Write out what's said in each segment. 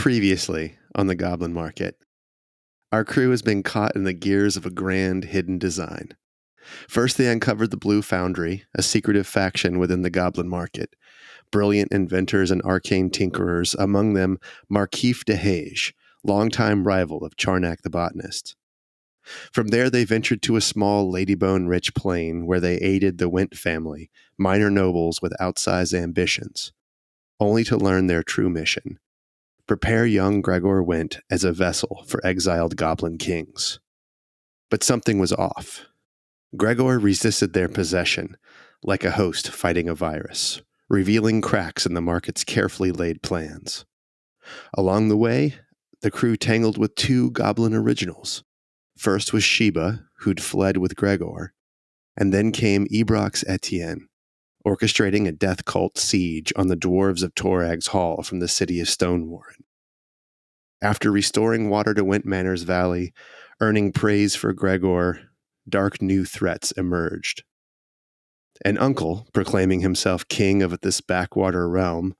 Previously on the Goblin Market, our crew has been caught in the gears of a grand hidden design. First, they uncovered the Blue Foundry, a secretive faction within the Goblin Market. Brilliant inventors and arcane tinkerers, among them Marquif de Hage, longtime rival of Charnak the botanist. From there, they ventured to a small ladybone-rich plain where they aided the Went family, minor nobles with outsized ambitions, only to learn their true mission: prepare young Gregor Went as a vessel for exiled goblin kings. But something was off. Gregor resisted their possession, like a host fighting a virus, revealing cracks in the market's carefully laid plans. Along the way, the crew tangled with two goblin originals. First was Sheba, who'd fled with Gregor, and then came Ebrox Etienne, orchestrating a death cult siege on the dwarves of Torag's Hall from the city of Stonewarren. After restoring water to Went Manor's valley, earning praise for Gregor, dark new threats emerged. An uncle, proclaiming himself king of this backwater realm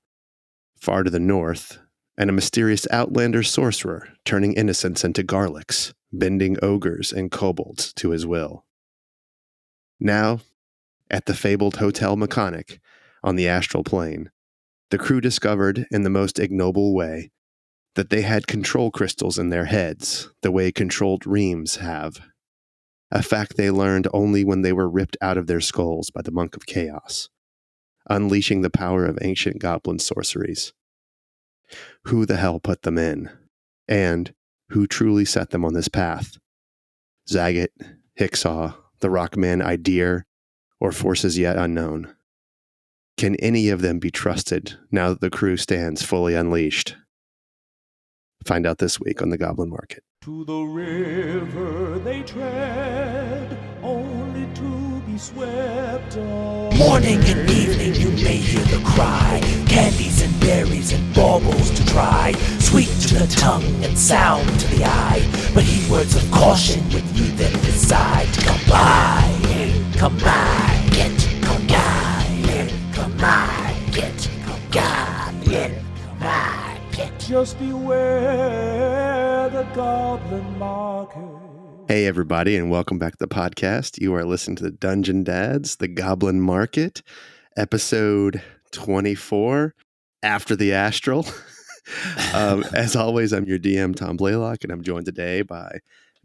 far to the north, and a mysterious outlander sorcerer turning innocents into garlics, bending ogres and kobolds to his will. Now, at the fabled Hotel Mechanic on the Astral Plane, the crew discovered, in the most ignoble way, that they had control crystals in their heads, the way controlled reams have. A fact they learned only when they were ripped out of their skulls by the Monk of Chaos, unleashing the power of ancient goblin sorceries. Who the hell put them in? And who truly set them on this path? Zagat, Hicksaw, the Rockman Idir, or forces yet unknown? Can any of them be trusted now that the crew stands fully unleashed? Find out this week on the Goblin Market. To the river they tread, only to be swept away. Morning and evening you may hear the cry, candies and berries and baubles to try, sweet to the tongue and sound to the eye, but heed words of caution when you then decide to come by, come by, come by, come by, come by. Just beware the Goblin Market. Hey, everybody, and welcome back to the podcast. You are listening to the Dungeon Dads, the Goblin Market, episode 24, After the Astral. As always, I'm your DM, Tom Blaylock, and I'm joined today by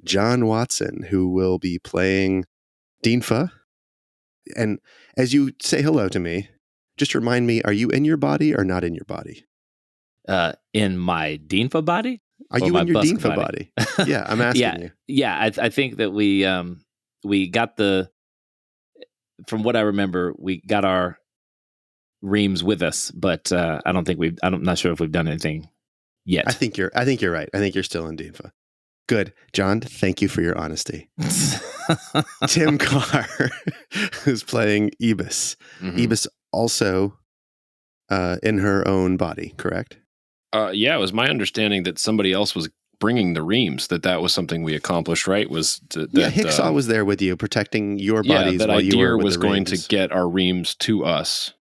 John Watson, who will be playing Dinfa. And as you say hello to me, just remind me, are you in your body or not in your body? In my Dinfa body? Are you in your Dinfa body? Yeah, I'm asking you. Yeah, I think that we got from what I remember, we got our reams with us, but I'm not sure if we've done anything yet. I think you're right. I think you're still in Dinfa. Good. John, thank you for your honesty. Tim Carr, who's playing Eabis. Mm-hmm. Eabis also in her own body, correct? Yeah, it was my understanding that somebody else was bringing the reams, that was something we accomplished, right? Hicksaw was there with you, protecting your bodies while you were with was the going reams. to get our reams to us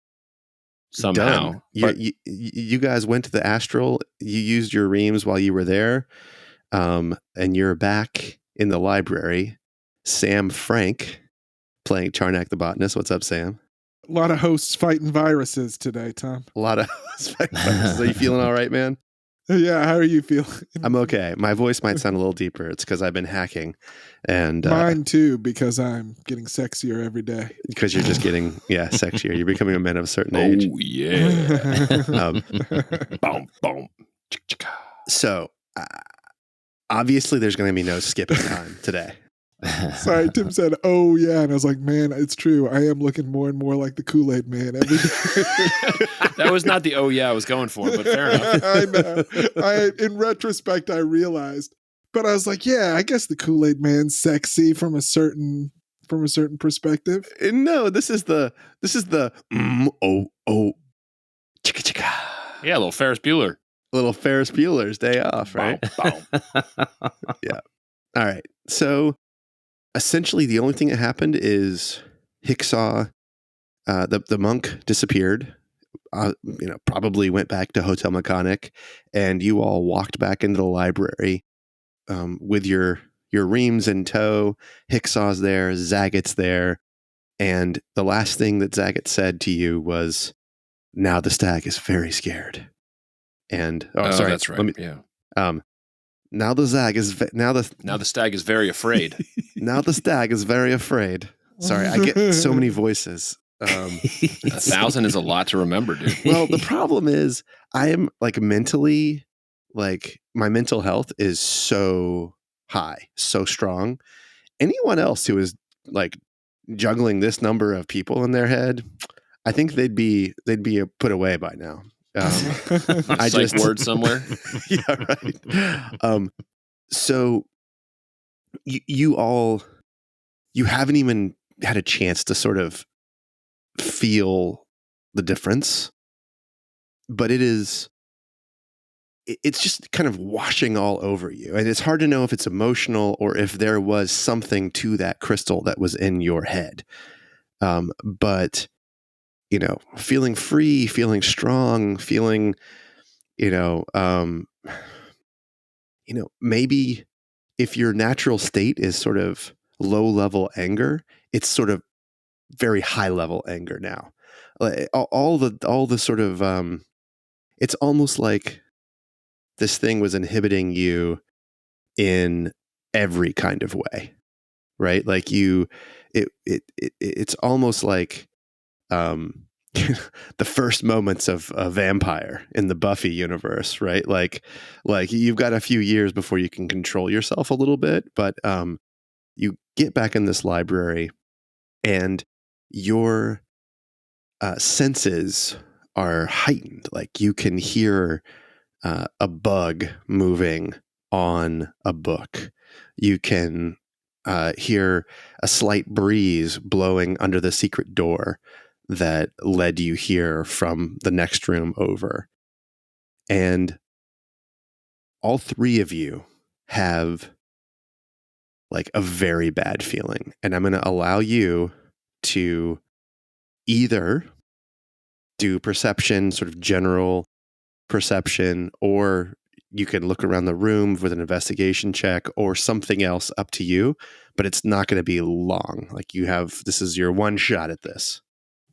somehow. You guys went to the Astral, you used your reams while you were there, and you're back in the library. Sam Frank, playing Charnak the botanist. What's up, Sam? A lot of hosts fighting viruses today, Tom. A lot of hosts fighting viruses. Are you feeling all right, man? Yeah, how are you feeling? I'm okay. My voice might sound a little deeper. It's because I've been hacking. And mine too, because I'm getting sexier every day. Because you're just getting, sexier. You're becoming a man of a certain age. Oh, yeah. Boom, boom. So, obviously, there's going to be no skipping time today. Sorry, Tim said, "Oh yeah," and I was like, "Man, it's true. I am looking more and more like the Kool-Aid Man every day." That was not the "oh yeah" I was going for, but fair enough. I know. In retrospect, I realized, but I was like, "Yeah, I guess the Kool-Aid Man's sexy from a certain perspective." No, this is the chicka chicka. Yeah, a little Ferris Bueller. Little Ferris Bueller's Day Off, right? Yeah. All right. So, essentially, the only thing that happened is Hicksaw, the monk, disappeared probably went back to Hotel Mechanic, and you all walked back into the library with your reams in tow. Hicksaw's there, Zagat's there, and the last thing that Zagat said to you was, "Now the stag is very scared." And sorry, that's right. Now the stag is very afraid. Now the stag is very afraid. Sorry, I get so many voices. 1,000 is a lot to remember, dude. Well, the problem is I am like mentally, like my mental health is so high, so strong. Anyone else who is like juggling this number of people in their head, I think they'd be put away by now. I just word somewhere. Yeah, right. So you haven't even had a chance to sort of feel the difference, but it's just kind of washing all over you, and it's hard to know if it's emotional or if there was something to that crystal that was in your head. But feeling free, feeling strong, feeling, maybe if your natural state is sort of low level anger, it's sort of very high level anger now. All the sort of, it's almost like this thing was inhibiting you in every kind of way, right? Like it's almost like, the first moments of a vampire in the Buffy universe, right? Like you've got a few years before you can control yourself a little bit, but you get back in this library and your senses are heightened. Like you can hear a bug moving on a book. You can hear a slight breeze blowing under the secret door that led you here from the next room over. And all three of you have like a very bad feeling. And I'm going to allow you to either do perception, sort of general perception, or you can look around the room with an investigation check or something else, up to you, but it's not going to be long. Like this is your one shot at this.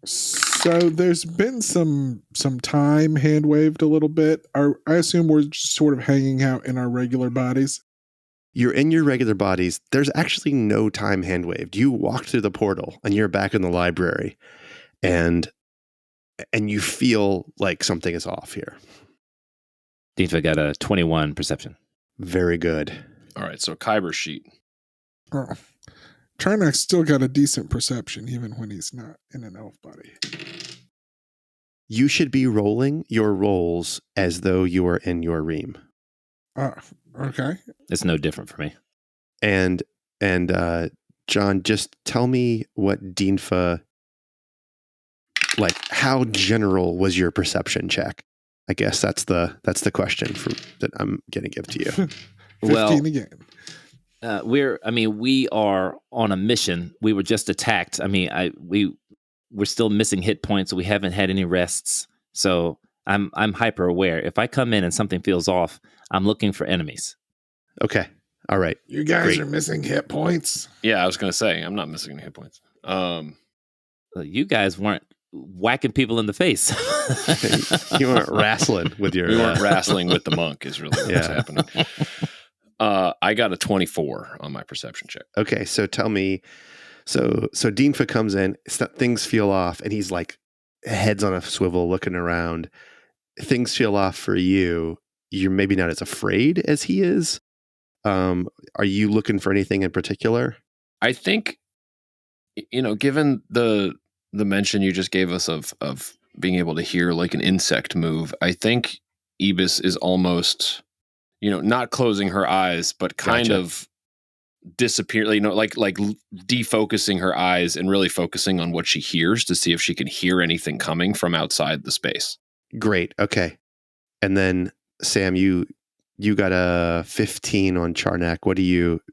So there's been some time hand waved a little bit. I assume we're just sort of hanging out in our regular bodies. You're in your regular bodies. There's actually no time hand waved. You walked through the portal and you're back in the library, and you feel like something is off here. Dinfa got a 21 perception. Very good. All right, so Kyber's sheet. Oh. Charnak's still got a decent perception, even when he's not in an elf body. You should be rolling your rolls as though you are in your ream. Okay. It's no different for me. And John, just tell me what Dinfa, like how general was your perception check? I guess that's the question that I'm going to give to you. 15 again. We are on a mission. We were just attacked. We're still missing hit points. We haven't had any rests. So I'm hyper aware. If I come in and something feels off, I'm looking for enemies. Okay. All right. You guys are missing hit points. Yeah, I was going to say, I'm not missing any hit points. You guys weren't whacking people in the face. You weren't wrestling with your... We weren't wrestling with the monk is really what's happening. I got a 24 on my perception check. Okay, so tell me, so Dinfa comes in, things feel off, and he's like heads on a swivel looking around. Things feel off for you. You're maybe not as afraid as he is. Are you looking for anything in particular? I think, given the mention you just gave us of being able to hear like an insect move, I think Eabis is almost... not closing her eyes, but kind of disappear, like defocusing her eyes and really focusing on what she hears to see if she can hear anything coming from outside the space. Great. Okay. And then Sam, you got a 15 on Charnak.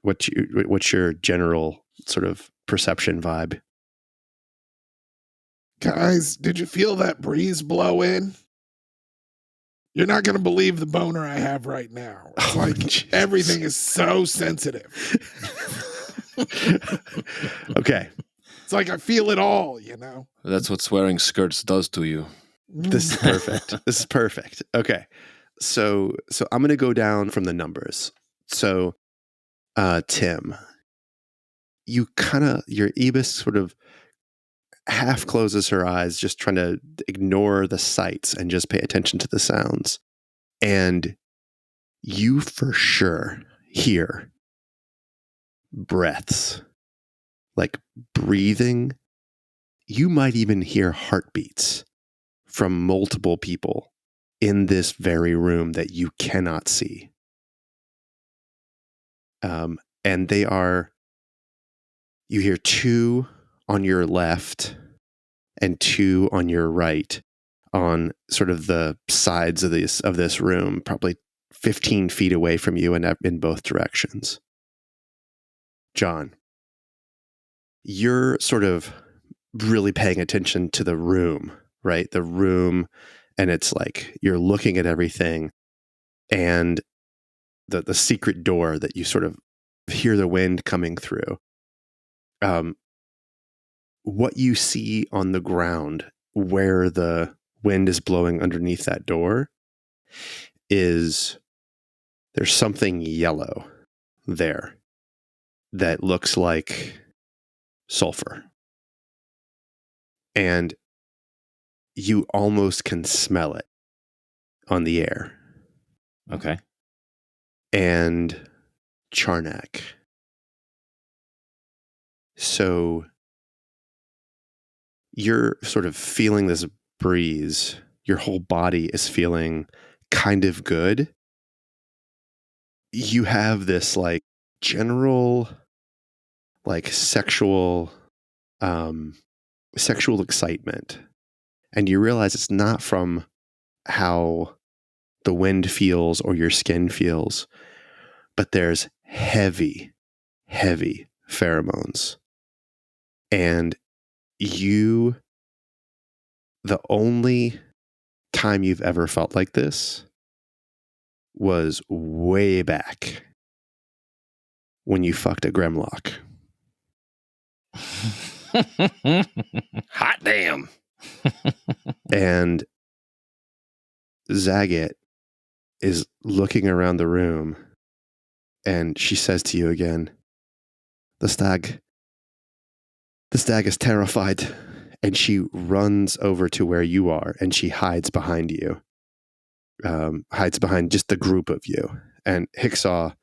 What's your, what's your general sort of perception vibe? Guys, did you feel that breeze blow in? You're not going to believe the boner I have right now. It's like Jesus. everything is so sensitive. Okay. It's like I feel it all, you know? That's what wearing skirts does to you. This is perfect. This is perfect. Okay. So I'm going to go down from the numbers. So, Tim, your Eabis sort of half closes her eyes, just trying to ignore the sights and just pay attention to the sounds. And you for sure hear breaths, like breathing. You might even hear heartbeats from multiple people in this very room that you cannot see. And they are, you hear 2 on your left and 2 on your right, on sort of the sides of this room, probably 15 feet away from you and in both directions. John, you're sort of really paying attention to the room, right? The room, and it's like you're looking at everything, and the secret door that you sort of hear the wind coming through. What you see on the ground where the wind is blowing underneath that door is there's something yellow there that looks like sulfur. And you almost can smell it on the air. Okay. And Charnak. So you're sort of feeling this breeze. Your whole body is feeling kind of good. You have this like general like sexual excitement. And you realize it's not from how the wind feels or your skin feels, but there's heavy pheromones. And the only time you've ever felt like this was way back when you fucked a Grimlock. Hot damn. And Zagat is looking around the room, and she says to you again, the stag is terrified. And she runs over to where you are, and she hides behind you. Hides behind just the group of you. And Hicksaw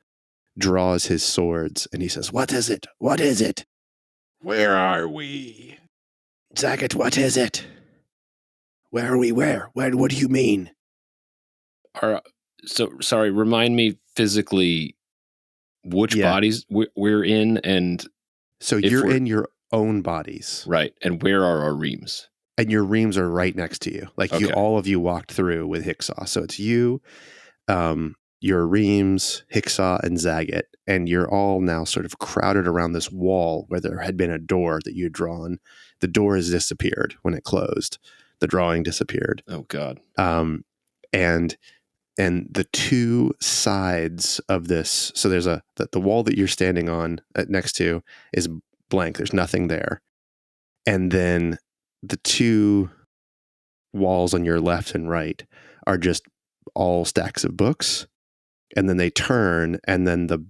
draws his swords, and he says, "What is it? What is it? Where are we? Zagat, what is it? Where are we? Where? What do you mean?" Sorry, remind me physically which bodies we're in, and so you're in your own bodies. Right. And where are our reams? And your reams are right next to you. Like all of you walked through with Hicksaw. So it's you, your reams, Hicksaw, and Zagat. And you're all now sort of crowded around this wall where there had been a door that you had drawn. The door has disappeared when it closed. The drawing disappeared. Oh, God. And the 2 sides of this, so there's the wall that you're standing on next to is blank. There's nothing there. And then the 2 walls on your left and right are just all stacks of books. And then they turn, and then the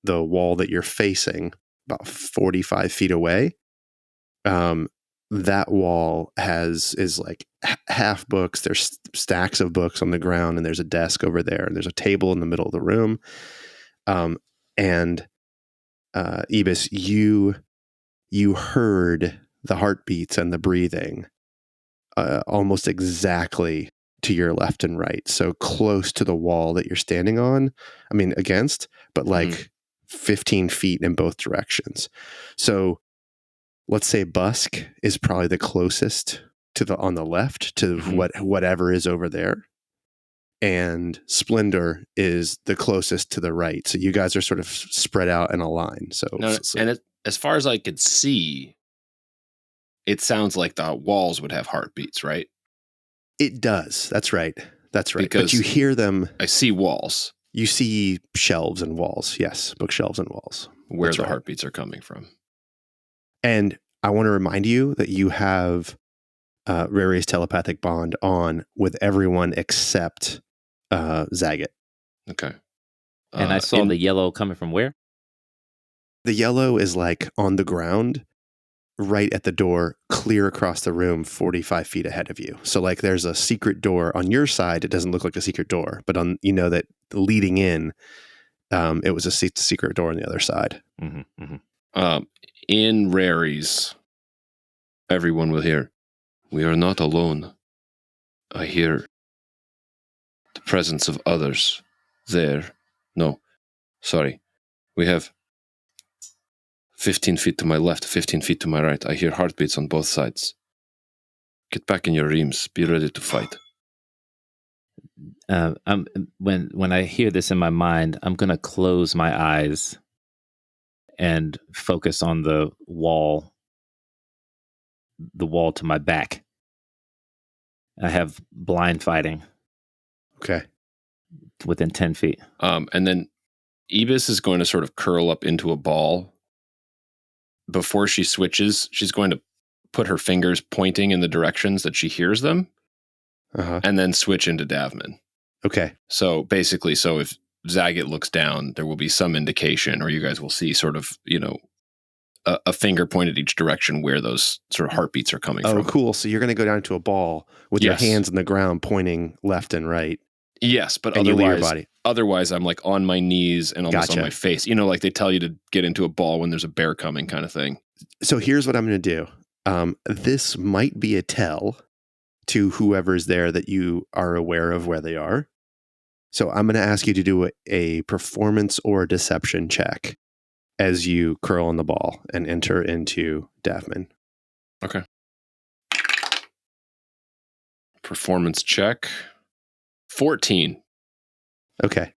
wall that you're facing about 45 feet away, that wall is like half books. There's stacks of books on the ground, and there's a desk over there, and there's a table in the middle of the room. And Eabis, you heard the heartbeats and the breathing almost exactly to your left and right, so close to the wall that you're standing on. I mean, against, but like 15 feet in both directions. So let's say Busk is probably the closest on the left to whatever is over there. And Splendor is the closest to the right. So you guys are sort of spread out in a line. So, and as far as I could see, it sounds like the walls would have heartbeats, right? It does. That's right. That's right. Because but you hear them. I see walls You see shelves and walls. Yes, bookshelves and walls. where That's the right. heartbeats are coming from. And I want to remind you that you have Rary's telepathic bond on with everyone except Zagat. Okay. And I saw the yellow coming from where? The yellow is like on the ground, right at the door, clear across the room, 45 feet ahead of you. So like there's a secret door on your side. It doesn't look like a secret door, but on that leading in, it was a secret door on the other side. Mm-hmm, mm-hmm. In Rary's, everyone will hear, "We are not alone. I hear the presence of others there. No, sorry. We have 15 feet to my left, 15 feet to my right. I hear heartbeats on both sides. Get back in your reams. Be ready to fight." When I hear this in my mind, I'm going to close my eyes and focus on the wall to my back. I have blind fighting Okay. within 10 feet. And then Eabis is going to sort of curl up into a ball. Before she switches, she's going to put her fingers pointing in the directions that she hears them, and then switch into Davman. Okay. So basically, if Zagat looks down, there will be some indication, or you guys will see sort of, a finger pointed each direction where those sort of heartbeats are coming from. Oh, cool. So you're going to go down to a ball with your Yes. hands on the ground pointing left and right. Yes, but And you leave your otherwise, body. otherwise I'm like on my knees and almost Gotcha. on my face. Like they tell you to get into a ball when there's a bear coming kind of thing. So here's what I'm going to do. This might be a tell to whoever's there that you are aware of where they are. So I'm going to ask you to do a performance or deception check as you curl on the ball and enter into Davman. Okay. Performance check. 14. Okay.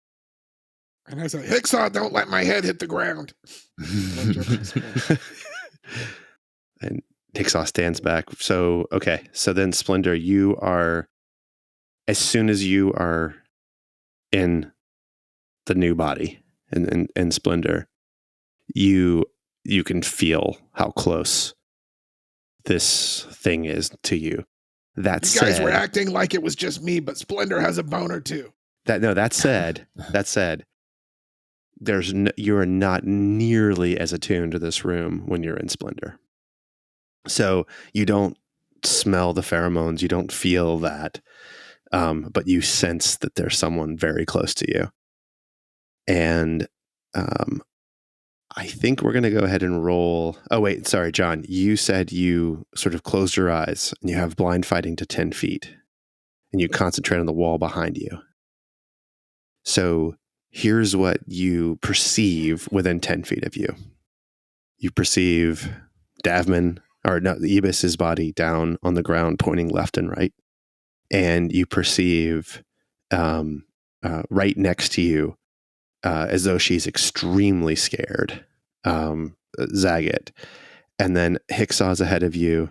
And I say, Hicksaw, don't let my head hit the ground. And Hicksaw stands back. So, okay. So then, Splendor, you are, as soon as you are in the new body and Splendor, you can feel how close this thing is to you. That You guys said, were acting like it was just me, but Splendor has a boner too. that said, you are not nearly as attuned to this room when you're in Splendor. So you don't smell the pheromones, you don't feel that, but you sense that there's someone very close to you. And I think we're going to go ahead and roll. Oh, wait, sorry, John. You said you sort of closed your eyes and you have blind fighting to 10 feet and you concentrate on the wall behind you. So here's what you perceive within 10 feet of you. You perceive Eabis's body down on the ground, pointing left and right. And you perceive right next to you, as though she's extremely scared, Zagat. And then Hicksaw's ahead of you,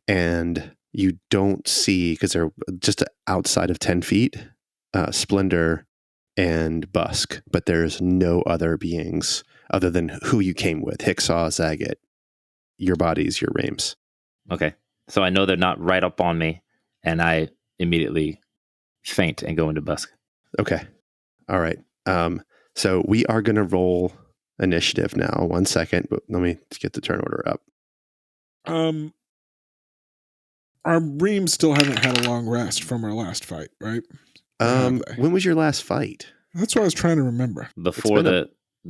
and you don't see, because they're just outside of 10 feet, Splendor and Busk, but there's no other beings other than who you came with, Hicksaw, Zagat, your bodies, your Rames. Okay. So I know they're not right up on me, and I immediately faint and go into Busk. Okay. All right. So we are going to roll initiative now. 1 second, but let me get the turn order up. Our reams still haven't had a long rest from our last fight, right? When was your last fight? That's what I was trying to remember. Before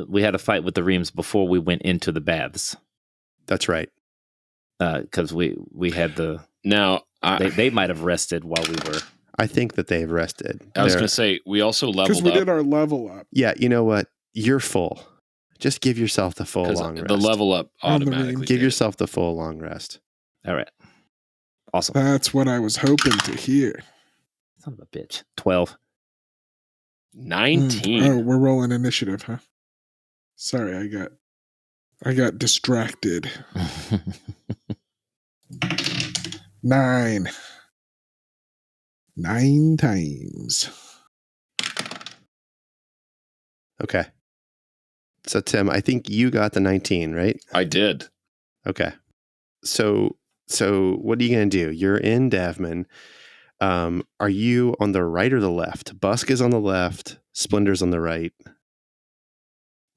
we had a fight with the Reams before we went into the baths. That's right. Because we had Now, they might have rested while we were. I think that they've rested. I was going to say, we also leveled Because we up. did our level up. Yeah, you know what? You're full. Just give yourself the full 'Cause long rest. the level up On the automatically. ring. Give did. yourself the full long rest. All right. Awesome. That's what I was hoping to hear. Son of a bitch. 12. 19. Oh, we're rolling initiative, huh? Sorry, I got distracted. 9. 9 times. Okay. So Tim, I think you got the 19, right? I did. Okay. So what are you going to do? You're in Davman. Are you on the right or the left? Busk is on the left. Splinter's on the right.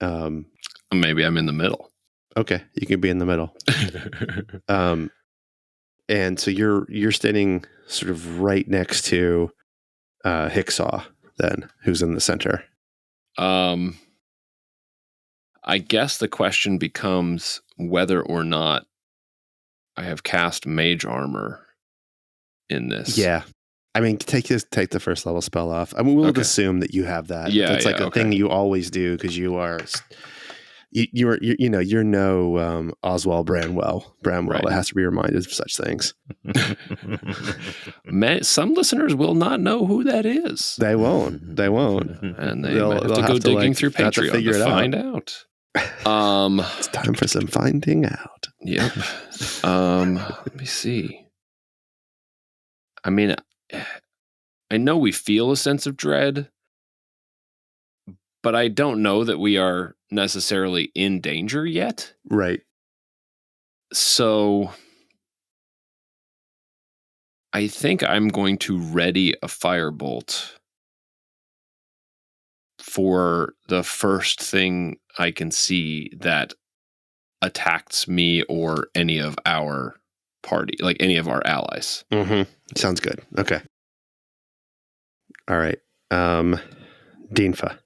Maybe I'm in the middle. Okay, you can be in the middle. And so you're standing sort of right next to Hicksaw, then, who's in the center. I guess the question becomes whether or not I have cast mage armor in this. Yeah. I mean, take the first level spell off. I mean, we'll assume that you have that. Yeah, that's like a thing you always do because you are, you're no Oswald Bramwell. Right. That has to be reminded of such things. Some listeners will not know who that is. They won't. And they'll have to go digging through Patreon to find out. It's time for some finding out. Yep. Let me see. I mean, I know we feel a sense of dread, but I don't know that we are necessarily in danger yet. Right. So I think I'm going to ready a firebolt for the first thing I can see that attacks me or any of our party, like any of our allies. Mm-hmm. Sounds good. Okay. All right. Dinfa.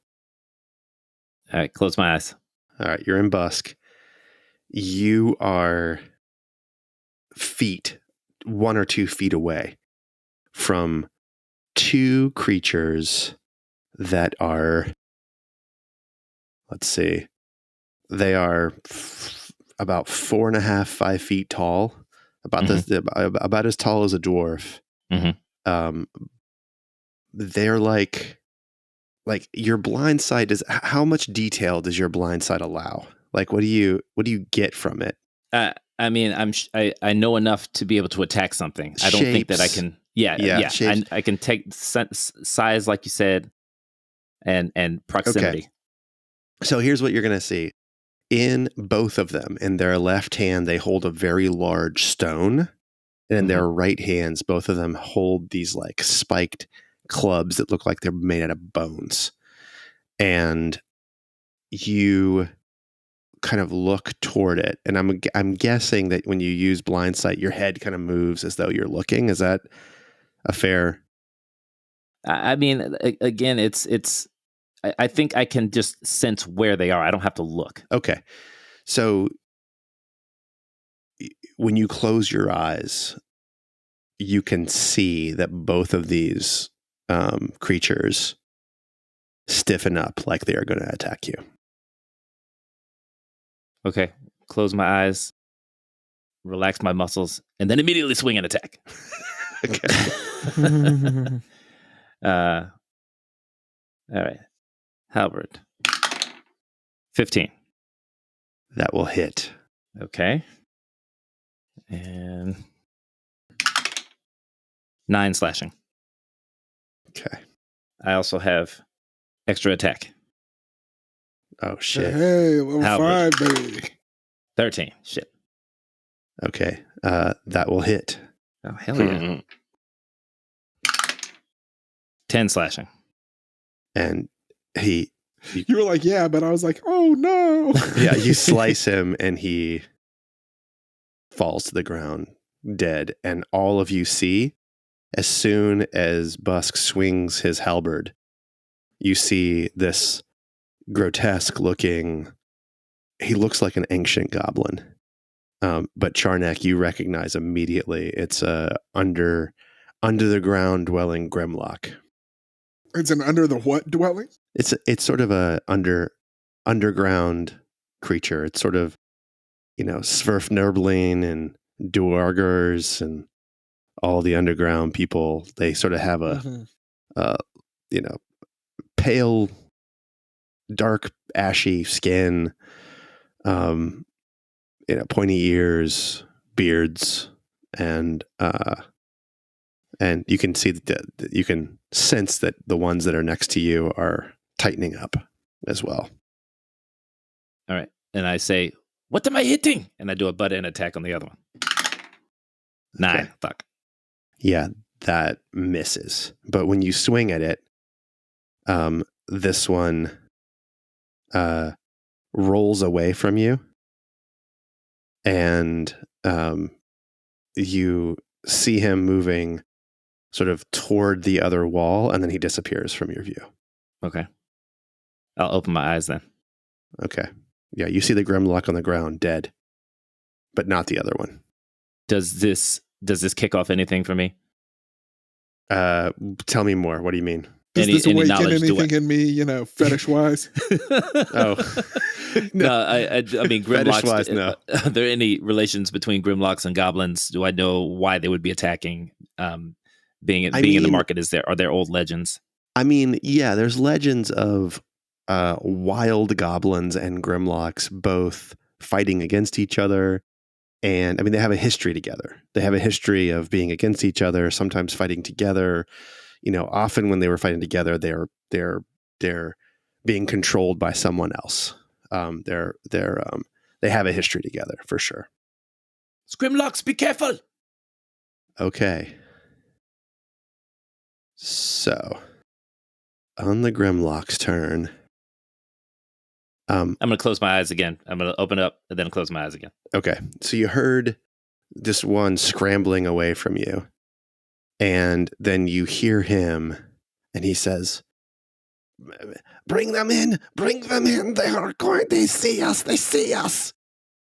All right, close my eyes. All right, you're in Busk. You are 1 or 2 feet away from 2 creatures that are, let's see, they are about 4.5, 5 feet tall, about about as tall as a dwarf. Mm-hmm. They're like your blind sight is, how much detail does your blind sight allow? Like, what do you get from it? I mean, I know enough to be able to attack something. I don't think that I can. Yeah. I can take size, like you said, and proximity. Okay. So here's what you're going to see. In both of them, in their left hand, they hold a very large stone. And in their right hands, both of them hold these like spiked clubs that look like they're made out of bones. And you kind of look toward it. And I'm guessing that when you use blind sight, your head kind of moves as though you're looking. Is that a fair? I mean, again, it's. I think I can just sense where they are. I don't have to look. Okay. So when you close your eyes, you can see that both of these creatures stiffen up like they are going to attack you. Okay. Close my eyes, relax my muscles, and then immediately swing and attack. Okay. All right. Halberd. 15. That will hit. Okay. And 9 slashing. Okay. I also have extra attack. Oh, shit. Hey, level Halberd. 5, baby. 13. Shit. Okay. That will hit. Oh, hell yeah. 10 slashing. And You were like, yeah, but I was like, oh no. yeah, you slice him and he falls to the ground dead. And all of you see, as soon as Busk swings his halberd, you see this grotesque looking, he looks like an ancient goblin. But Charnak, you recognize immediately it's a under the ground dwelling Grimlock. It's an under the what dwelling? It's sort of a underground creature. It's sort of, Sverfnurblin and Duergers and all the underground people. They sort of have a pale, dark, ashy skin, pointy ears, beards, and you can see that you can sense that the ones that are next to you are tightening up as well. All right. And I say, what am I hitting? And I do a butt end attack on the other one. 9. Okay. Fuck. Yeah, that misses. But when you swing at it, this one rolls away from you, and you see him moving sort of toward the other wall, and then he disappears from your view. Okay. I'll open my eyes then. Okay. Yeah, you see the Grimlock on the ground, dead, but not the other one. Does this kick off anything for me? Tell me more. What do you mean? Does this awaken knowledge? anything in me, fetish wise? Oh. No, I mean, Grimlocks. Fetish-wise, no. Are there any relations between Grimlocks and goblins? Do I know why they would be attacking? Being in the market, are there old legends? I mean, yeah, there's legends of wild goblins and Grimlocks both fighting against each other. And I mean, they have a history together. They have a history of being against each other, sometimes fighting together. Often when they were fighting together, they're being controlled by someone else. They have a history together for sure. Grimlocks, be careful. Okay. So, on the Grimlock's turn, I'm going to close my eyes again. I'm going to open up and then close my eyes again. Okay. So you heard this one scrambling away from you, and then you hear him, and he says, bring them in, they see us.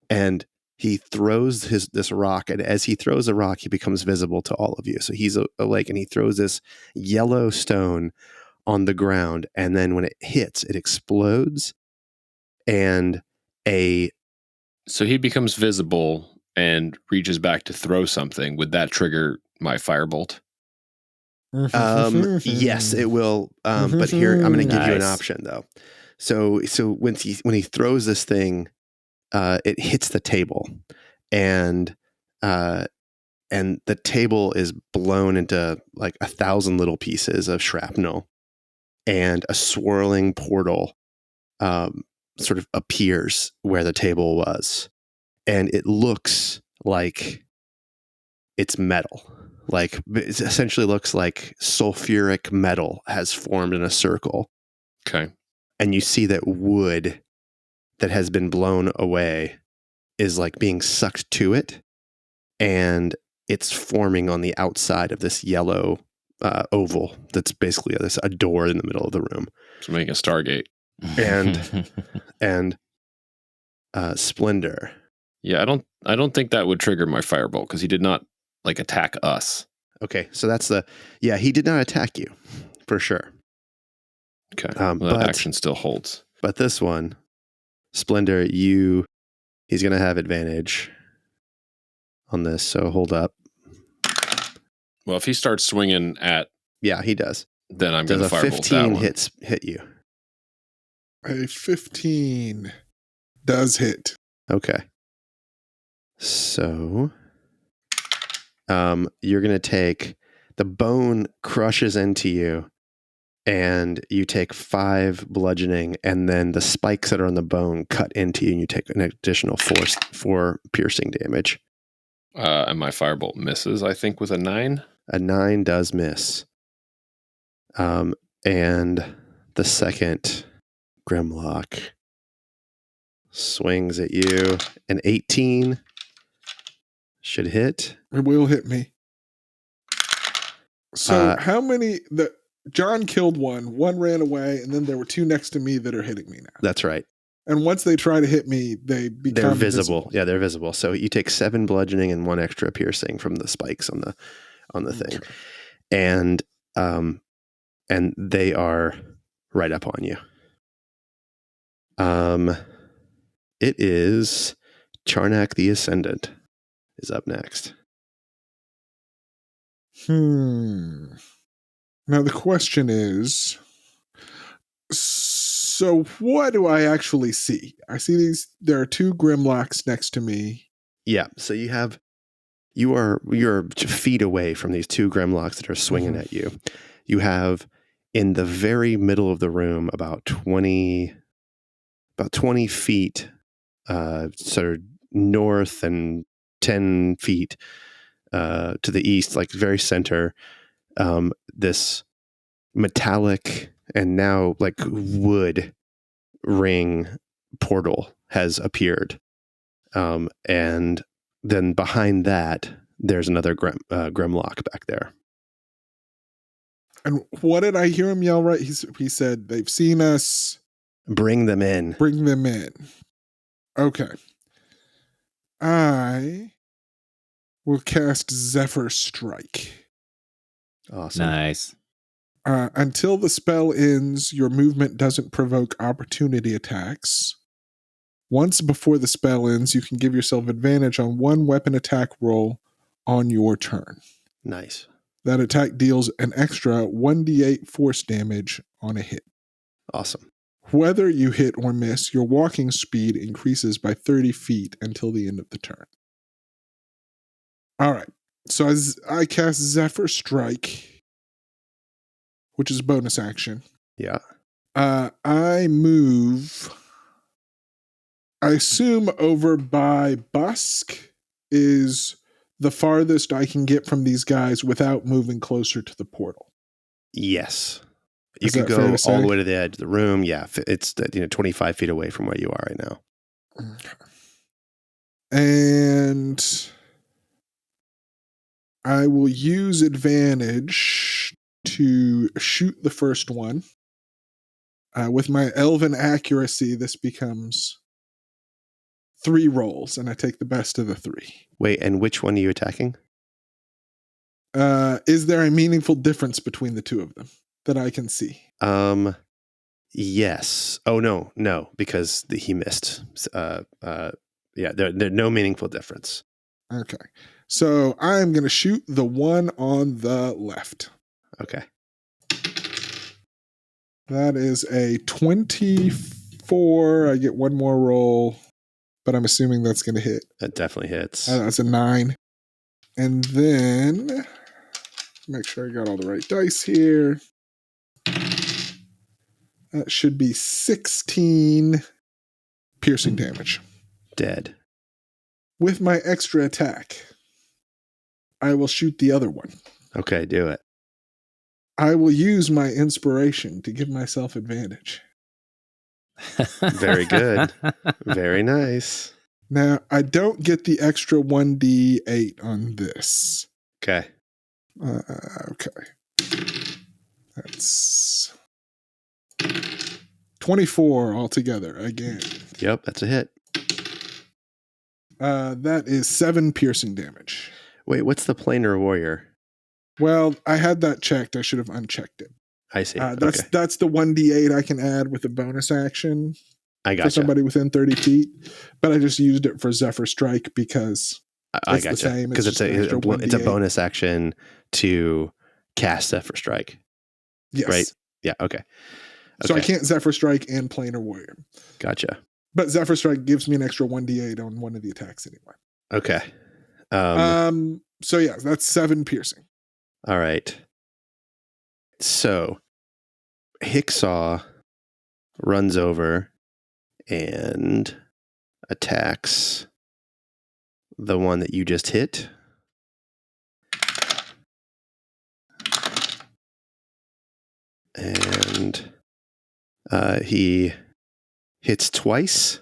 And he throws this rock, and as he throws a rock, he becomes visible to all of you. So he's awake, and he throws this yellow stone on the ground, and then when it hits, it explodes, and So he becomes visible and reaches back to throw something. Would that trigger my firebolt? Yes, it will. But here, I'm going to give you an Nice. option though. So when he throws this thing, it hits the table, and the table is blown into like 1,000 little pieces of shrapnel, and a swirling portal sort of appears where the table was, and it looks like it's metal. Like, it essentially looks like sulfuric metal has formed in a circle. Okay. And you see that wood that has been blown away is like being sucked to it, and it's forming on the outside of this yellow oval that's basically a door in the middle of the room. So making a Stargate. And Splendor. Yeah, I don't think that would trigger my firebolt because he did not attack us. Okay, so that's he did not attack you, for sure. Okay, that action still holds. But this one, Splendor, he's going to have advantage on this, so hold up. Well, if he starts swinging at... Yeah, he does. Then I'm going to firebolt 15 that one. hit you. A 15 does hit. Okay. So, you're going to take... The bone crushes into you, and you take 5 bludgeoning, and then the spikes that are on the bone cut into you, and you take an additional 4 piercing damage. And my firebolt misses, I think, with a 9. A 9 does miss. And the second Grimlock swings at you. An 18 should hit. It will hit me. So how many... John killed one ran away, and then there were 2 next to me that are hitting me now. That's right. And once they try to hit me, they're visible. Invisible. Yeah, they're visible. So you take 7 bludgeoning and 1 extra piercing from the spikes on the thing. And they are right up on you. It is Charnak the Ascendant is up next. Now the question is, so what do I actually see? I see there are 2 Grimlocks next to me. Yeah, so you have you're feet away from these two Grimlocks that are swinging at you. You have in the very middle of the room about 20 feet, sort of north and 10 feet to the east, like very center. This metallic and now like wood ring portal has appeared, and then behind that there's another Grimlock back there. And what did I hear him yell? Right, he said they've seen us. Bring them in. Bring them in. Okay. I will cast Zephyr Strike. Awesome. Nice. Until the spell ends, your movement doesn't provoke opportunity attacks. Once before the spell ends, you can give yourself advantage on one weapon attack roll on your turn. Nice. That attack deals an extra 1d8 force damage on a hit. Awesome. Whether you hit or miss, your walking speed increases by 30 feet until the end of the turn. All right. So as I cast Zephyr Strike, which is bonus action. Yeah. I move. I assume over by Busk is the farthest I can get from these guys without moving closer to the portal. Yes. You Is could that fair go to all the say? way to the edge of the room. Yeah. It's 25 feet away from where you are right now. Okay. And I will use advantage to shoot the first one. With my elven accuracy, this becomes 3 rolls, and I take the best of the 3. Wait, and which one are you attacking? Is there a meaningful difference between the two of them that I can see? Yes. Oh, no, because he missed. Yeah, there's no meaningful difference. Okay. So I'm going to shoot the one on the left. Okay. That is a 24. I get one more roll, but I'm assuming that's going to hit. That definitely hits. That's a 9. And then, make sure I got all the right dice here. That should be 16 piercing damage. Dead. With my extra attack, I will shoot the other one. Okay, do it. I will use my inspiration to give myself advantage. Very good. Very nice. Now, I don't get the extra 1d8 on this. Okay. Okay. That's 24 altogether again. Yep, that's a hit. That is 7 piercing damage. Wait, what's the planar warrior? Well, I had that checked. I should have unchecked it. I see. That's Okay. that's the 1d8 I can add with a bonus action I for gotcha. somebody within 30 feet. But I just used it for Zephyr Strike because I it's the gotcha. same. Because just an extra it's a 1d8. bonus action to cast Zephyr Strike. Yes. Right? Yeah, okay. So I can't Zephyr Strike and Planar Warrior. Gotcha. But Zephyr Strike gives me an extra 1d8 on one of the attacks anyway. Okay. So yeah, that's 7 piercing. All right. So Hicksaw runs over and attacks the one that you just hit. And he hits twice.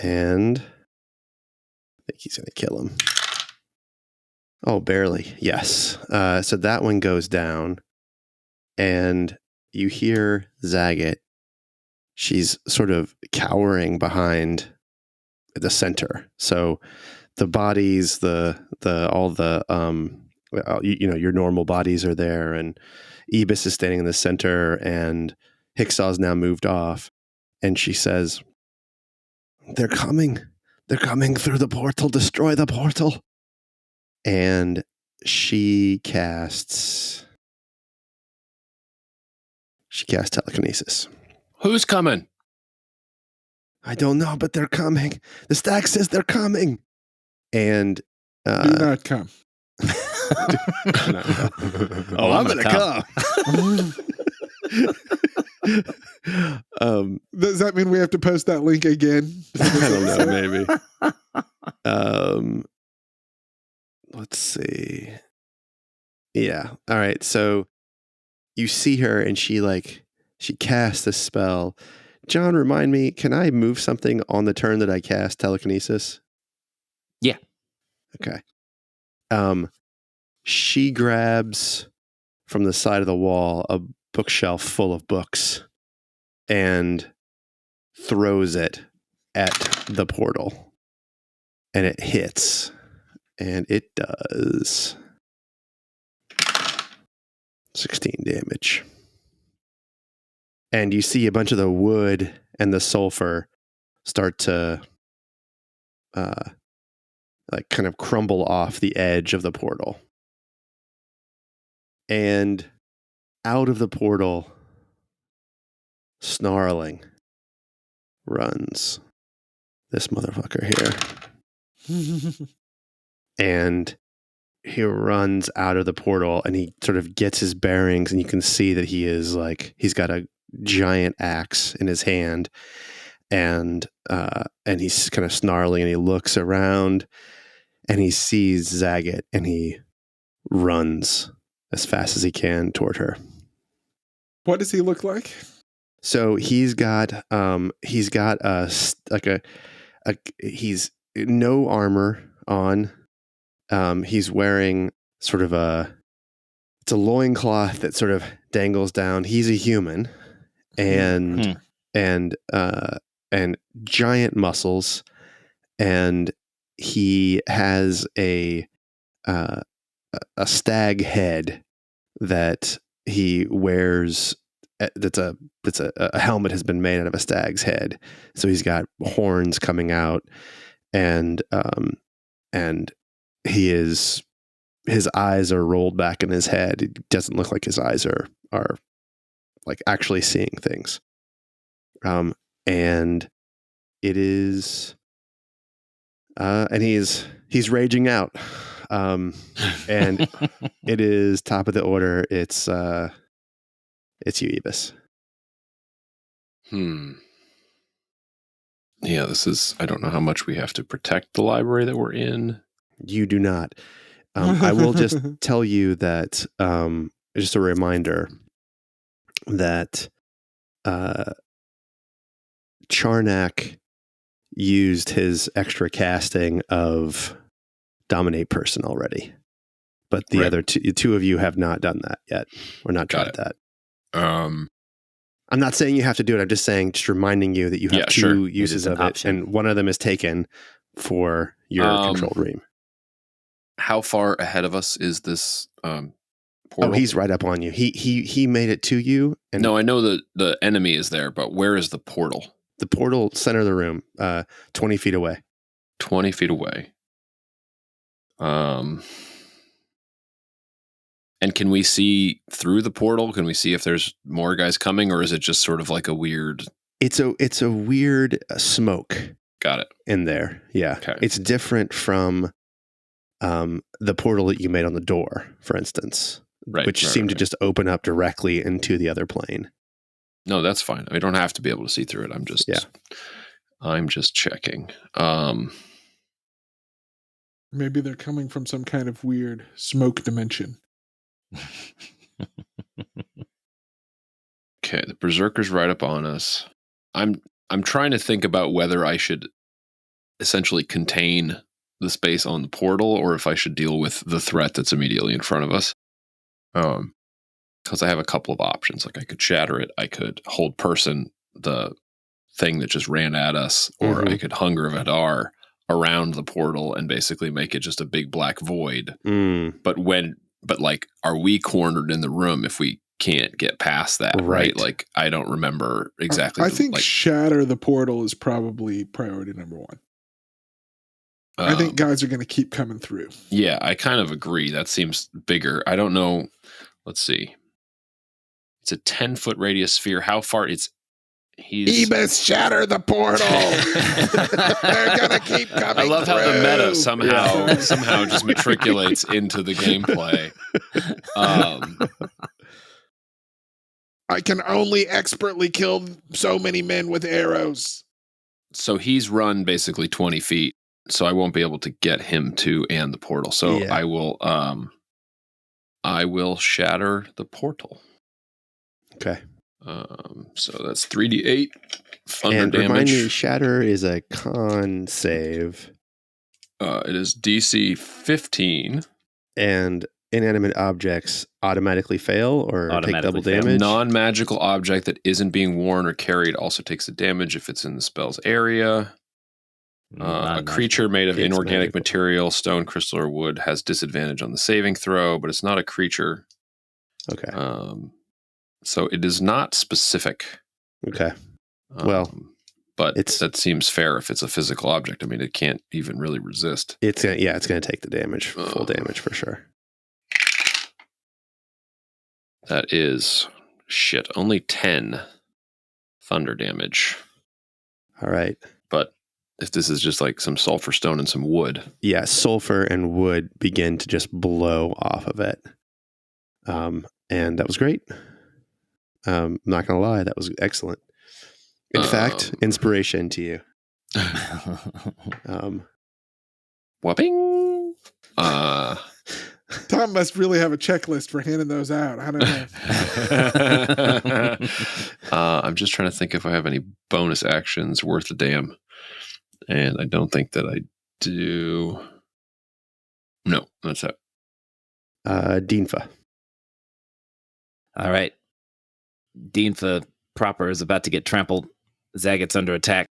And I think he's going to kill him. Oh, barely. Yes. So that one goes down. And you hear Zagat. She's sort of cowering behind the center. So the bodies, your normal bodies are there, and Eabis is standing in the center, and Hicksaw's now moved off, and she says, "They're coming. They're coming through the portal. Destroy the portal." And she casts telekinesis. Who's coming? I don't know, but they're coming. The stack says they're coming. And Do not come. Oh, I'm gonna come. Does that mean we have to post that link again? I don't know, maybe. Let's see. Yeah. All right. So you see her and she casts a spell. John, remind me, can I move something on the turn that I cast telekinesis? Yeah. Okay. She grabs from the side of the wall a bookshelf full of books and throws it at the portal. And it hits. And it does 16 damage. And you see a bunch of the wood and the sulfur start to kind of crumble off the edge of the portal. And out of the portal, snarling, runs this motherfucker here. And he runs out of the portal and he sort of gets his bearings, and you can see that he is he's got a giant axe in his hand, and he's kind of snarling, and he looks around and he sees Zagat, and he runs as fast as he can toward her. What does he look like? So he's got he's no armor on. He's wearing sort of it's a loincloth that sort of dangles down. He's a human, and giant muscles, and he has a stag head that he wears. That's a helmet has been made out of a stag's head. So he's got horns coming out, and his eyes are rolled back in his head. It doesn't look like his eyes are like actually seeing things. And it is, and he's raging out. And it is top of the order. It's you, Eabis. Yeah, I don't know how much we have to protect the library that we're in. You do not. I will just tell you that, just a reminder that Charnak used his extra casting of Dominate Person already. But the other two of you have not done that yet. Or not tried that. I'm not saying you have to do it. I'm just reminding you that you have two uses of it. And one of them is taken for your controlled ream. How far ahead of us is this portal? Oh, he's right up on you. He made it to you. And no, I know that the enemy is there, but where is the portal? The portal, center of the room, 20 feet away. 20 feet away. And can we see through the portal? Can we see if there's more guys coming, or is it just sort of like a weird? It's a weird smoke. Got it. In there, yeah. Okay. It's different from the portal that you made on the door, for instance, which seemed to just open up directly into the other plane. No, that's fine. I don't have to be able to see through it. I'm just checking. Maybe they're coming from some kind of weird smoke dimension. Okay, the berserker's right up on us. I'm trying to think about whether I should essentially contain the space on the portal, or if I should deal with the threat that's immediately in front of us. Because I have a couple of options. Like I could shatter it, I could hold person the thing that just ran at us, or I could Hunger of Hadar around the portal and basically make it just a big black void. But like, are we cornered in the room if we can't get past that? Right? Like, I don't remember exactly. I think shatter the portal is probably priority number one. I think guys are going to keep coming through. Yeah, I kind of agree. That seems bigger. I don't know. Let's see. It's a 10-foot radius sphere. How far? It's He's. Eabis, shatter the portal. They're gonna keep coming. I love how the meta through. somehow just matriculates into the gameplay. I can only expertly kill so many men with arrows. So he's run basically 20 feet, so I won't be able to get him to and the portal. So Yeah. I will shatter the portal. Okay. So that's 3d8 thunder And damage. remind me, shatter is a con save, It is DC 15. and inanimate objects automatically fail or take Automatically double fail. damage. Non-magical object that isn't being worn or carried also takes the damage if it's in the spell's area. A creature made of It's inorganic magical. material, stone, crystal, or wood has disadvantage on the saving throw, but it's not a creature. Okay. So it is not specific. Okay. Well, but it's- that seems fair if it's a physical object. I mean, it can't even really resist. It's gonna take the damage, full damage for sure. That is only 10 thunder damage. All right. But if this is just like some sulfur stone and some wood, Yeah, sulfur and wood begin to just blow off of it. And that was great. Not gonna lie, that was excellent. In fact, inspiration to you. whopping. Tom must really have a checklist for handing those out. I don't know. I'm just trying to think if I have any bonus actions worth a damn. And I don't think that I do. No, that's it. Dinfa. All right. Dinfa proper is about to get trampled. Zagat's under attack.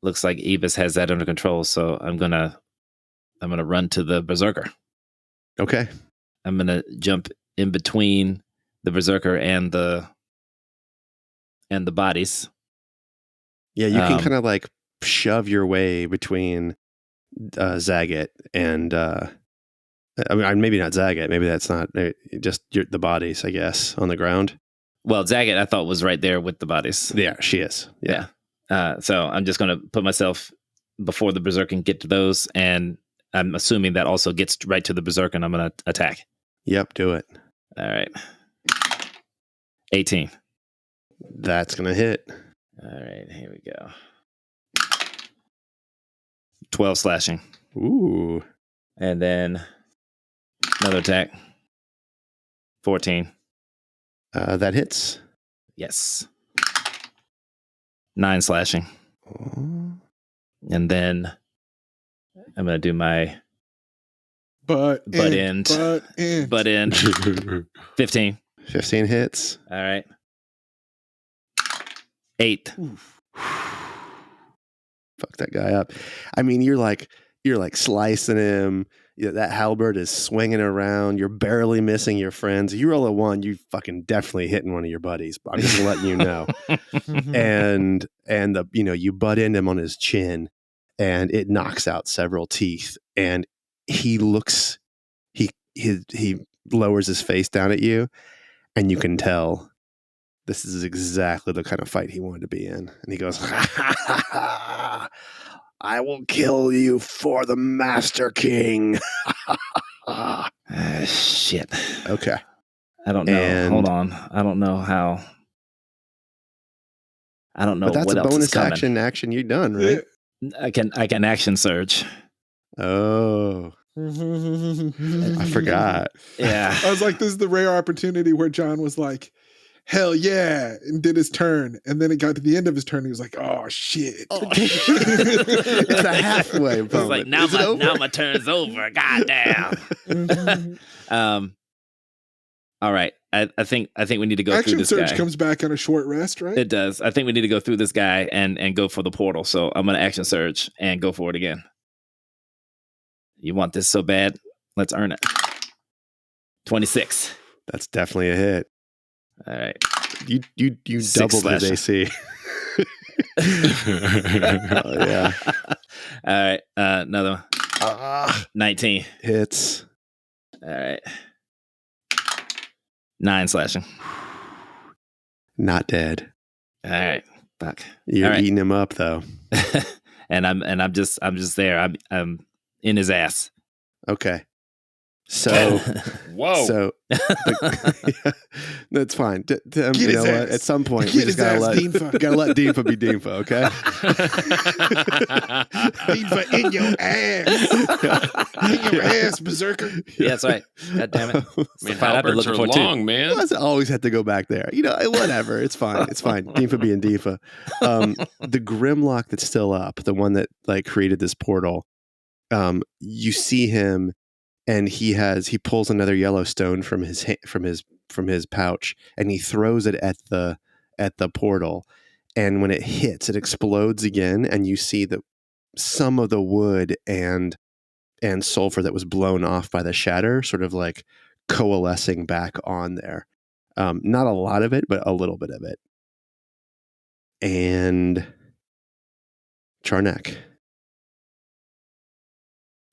Looks like Eabis has that under control, so I'm gonna run to the berserker. Okay. I'm gonna jump in between the berserker and the bodies. Yeah, you can kind of like shove your way between Zagat and I mean, maybe not Zagat. Maybe that's not just the bodies, I guess, on the ground. Well, Zagat I thought was right there with the bodies. Yeah, she is. Yeah. So I'm just gonna put myself before the berserker and get to those, and I'm assuming that also gets right to the berserker, and I'm gonna attack. Yep, do it. All right. 18. That's gonna hit. All right, here we go. 12 slashing. Ooh. And then another attack. 14. That hits. Yes. 9 slashing. Oh. And then I'm going to do my Butt end. 15. 15 hits. All right. 8. Fuck that guy up. I mean, you're like slicing him. That halberd is swinging around. You're barely missing your friends. You roll a 1, you fucking definitely hitting one of your buddies. I'm just letting you know. and you butt into him on his chin, and it knocks out several teeth. And he looks, he lowers his face down at you, and you can tell this is exactly the kind of fight he wanted to be in. And he goes, I will kill you for the Master King. Shit. Okay. I don't know. And- Hold on. I don't know how. I don't know But that's what a else is bonus coming. action you've done, right? I can action surge. Oh, I forgot. Yeah. I was like, this is the rare opportunity where John was like, hell yeah, and did his turn. And then it got to the end of his turn. He was like, oh, shit. It's a halfway It's like moment. now my turn's over. Goddamn. All right. I think we need to go through Action this Surge guy. comes back on a short rest, right? It does. I think we need to go through this guy and go for the portal. So I'm gonna action surge and go for it again. You want this so bad? Let's earn it. 26. That's definitely a hit. All right. You 6 doubled his slashing. AC. Oh, yeah. All right. Another one. 19. Hits. All right. 9 slashing. Not dead. All right. Fuck. You're All right. eating him up, though. and I'm just there. I'm in his ass. Okay. So, Whoa. so yeah, that's fine. Get You his know what? ass. At some point, Get we his just gotta ass, let Dinfa. gotta let Dinfa be Dinfa. Okay. Dinfa in your ass. In your ass, berserker. Yeah, that's right. God damn it. I mean, Fight I've been halberds looking are for, too. long, man. I always have to go back there. Whatever. It's fine. It's fine. Dinfa being Dinfa. The Grimlock that's still up, the one that like created this portal. You see him, and he pulls another yellow stone from his pouch, and he throws it at the portal. And when it hits, it explodes again, and you see that some of the wood and sulfur that was blown off by the shatter sort of like coalescing back on there. Not a lot of it, but a little bit of it. And Charnak.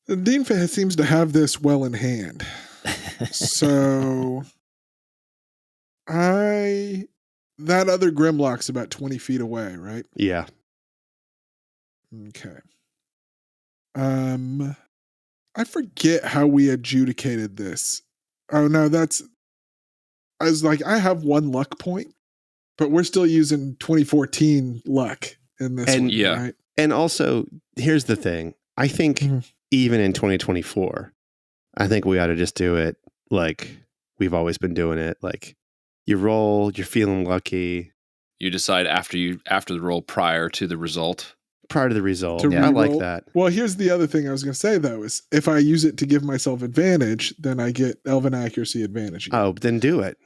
Dinfa seems to have this well in hand. So that other Grimlock's about 20 feet away, right? Yeah. Okay. I forget how we adjudicated this. Oh no, I was like, I have 1 luck point, but we're still using 2014 luck in this And- one, Yeah. right? And also, here's the thing. I think even in 2024, I think we ought to just do it like we've always been doing it. Like you roll, you're feeling lucky You decide after the roll prior to the result. prior to the result. To Yeah, I like reroll. that. Well, here's the other thing I was going to say, though, is if I use it to give myself advantage, then I get Elven Accuracy advantage. Again. Oh, then do it.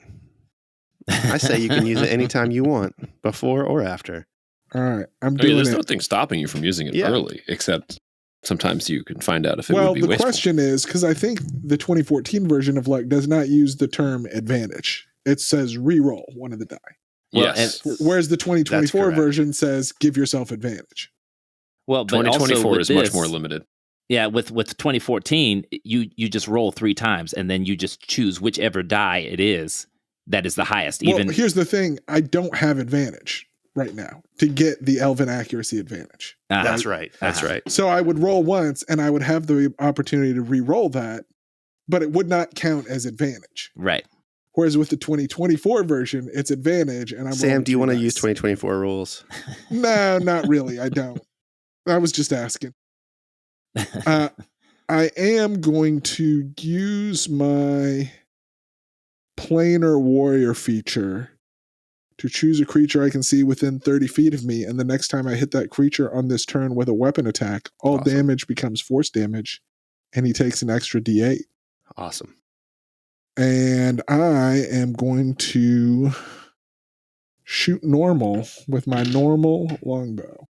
I say you can use it anytime you want, before or after. All right, I'm I mean, doing there's it. nothing stopping you from using it Yeah. early, except sometimes you can find out if it Well, would be the wasteful. question is, because I think the 2014 version of luck does not use the term advantage. It says re-roll one of the die. Well, Yes. Whereas the 2024 correct. version says give yourself advantage. Well, but also 2024 with is much this- more limited. Yeah, with 2014, you just roll 3 times, and then you just choose whichever die it is that is the highest. Well, Even here's the thing. I don't have advantage right now to get the Elven Accuracy advantage. That's right. That's Uh-huh. right. So I would roll once and I would have the opportunity to re-roll that, but it would not count as advantage. right. Whereas with the 2024 version, it's advantage. And I'm Sam, rolling do you want to 3 use dice. 2024 rules? No, not really. I don't. I was just asking. I am going to use my planar warrior feature to choose a creature I can see within 30 feet of me. And the next time I hit that creature on this turn with a weapon attack, all Awesome. damage becomes force damage, and he takes an extra D8. Awesome. And I am going to shoot normal with my normal longbow.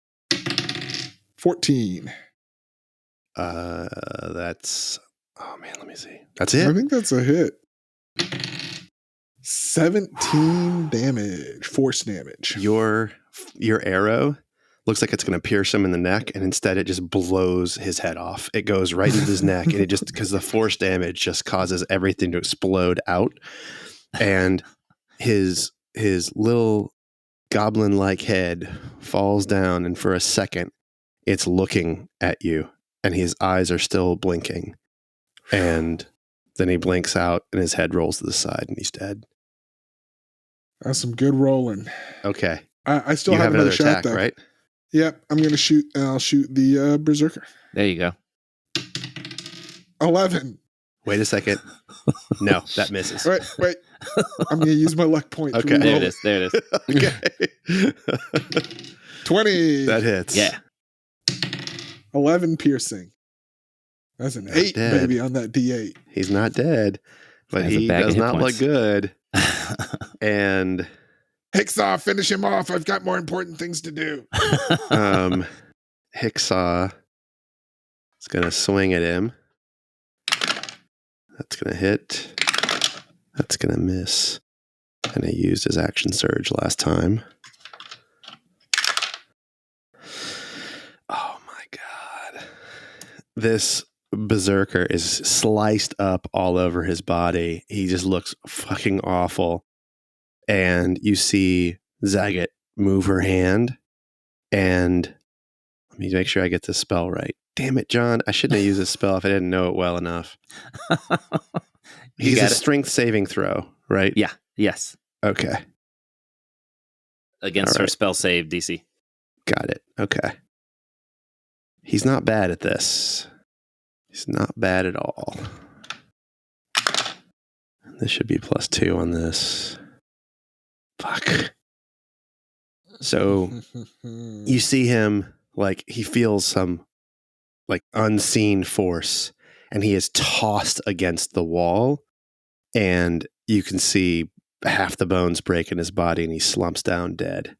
14. That's. Oh man, let me see. That's I it. think that's a hit. 17 damage, force damage. Your arrow looks like it's going to pierce him in the neck, and instead it just blows his head off. It goes right into his neck, and it just, because the force damage just causes everything to explode out, and his little goblin-like head falls down, and for a second it's looking at you, and his eyes are still blinking, and then he blinks out, and his head rolls to the side, and he's dead. That's some good rolling. Okay, I still you have have another another shot, attack, though. right? Yep, I'm going to shoot, and I'll shoot the Berserker. There you go. 11. Wait a second. No, that misses. Wait. I'm going to use my luck point. Okay. To There re-roll it is. There it is. Okay. 20. That hits. Yeah. 11 piercing. That's an Not 8, dead. baby, on that D8. He's not dead, but Has a he bag of does hit not points. look good. And Hicksaw, finish him off. I've got more important things to do. Hicksaw is going to swing at him. That's going to hit. That's going to miss. And he used his action surge last time. Oh my God. This berserker is sliced up all over his body. He just looks fucking awful. And you see Zagat move her hand, and let me make sure I get this spell right. Damn it, John. I shouldn't have used this spell if I didn't know it well enough. He's a strength saving throw, right? Yeah. Yes. Okay. Against her spell save DC. Got it. Okay. He's not bad at this. He's not bad at all. This should be +2 on this. Fuck. So you see him, like, he feels some, like, unseen force, and he is tossed against the wall, and you can see half the bones break in his body, and he slumps down dead.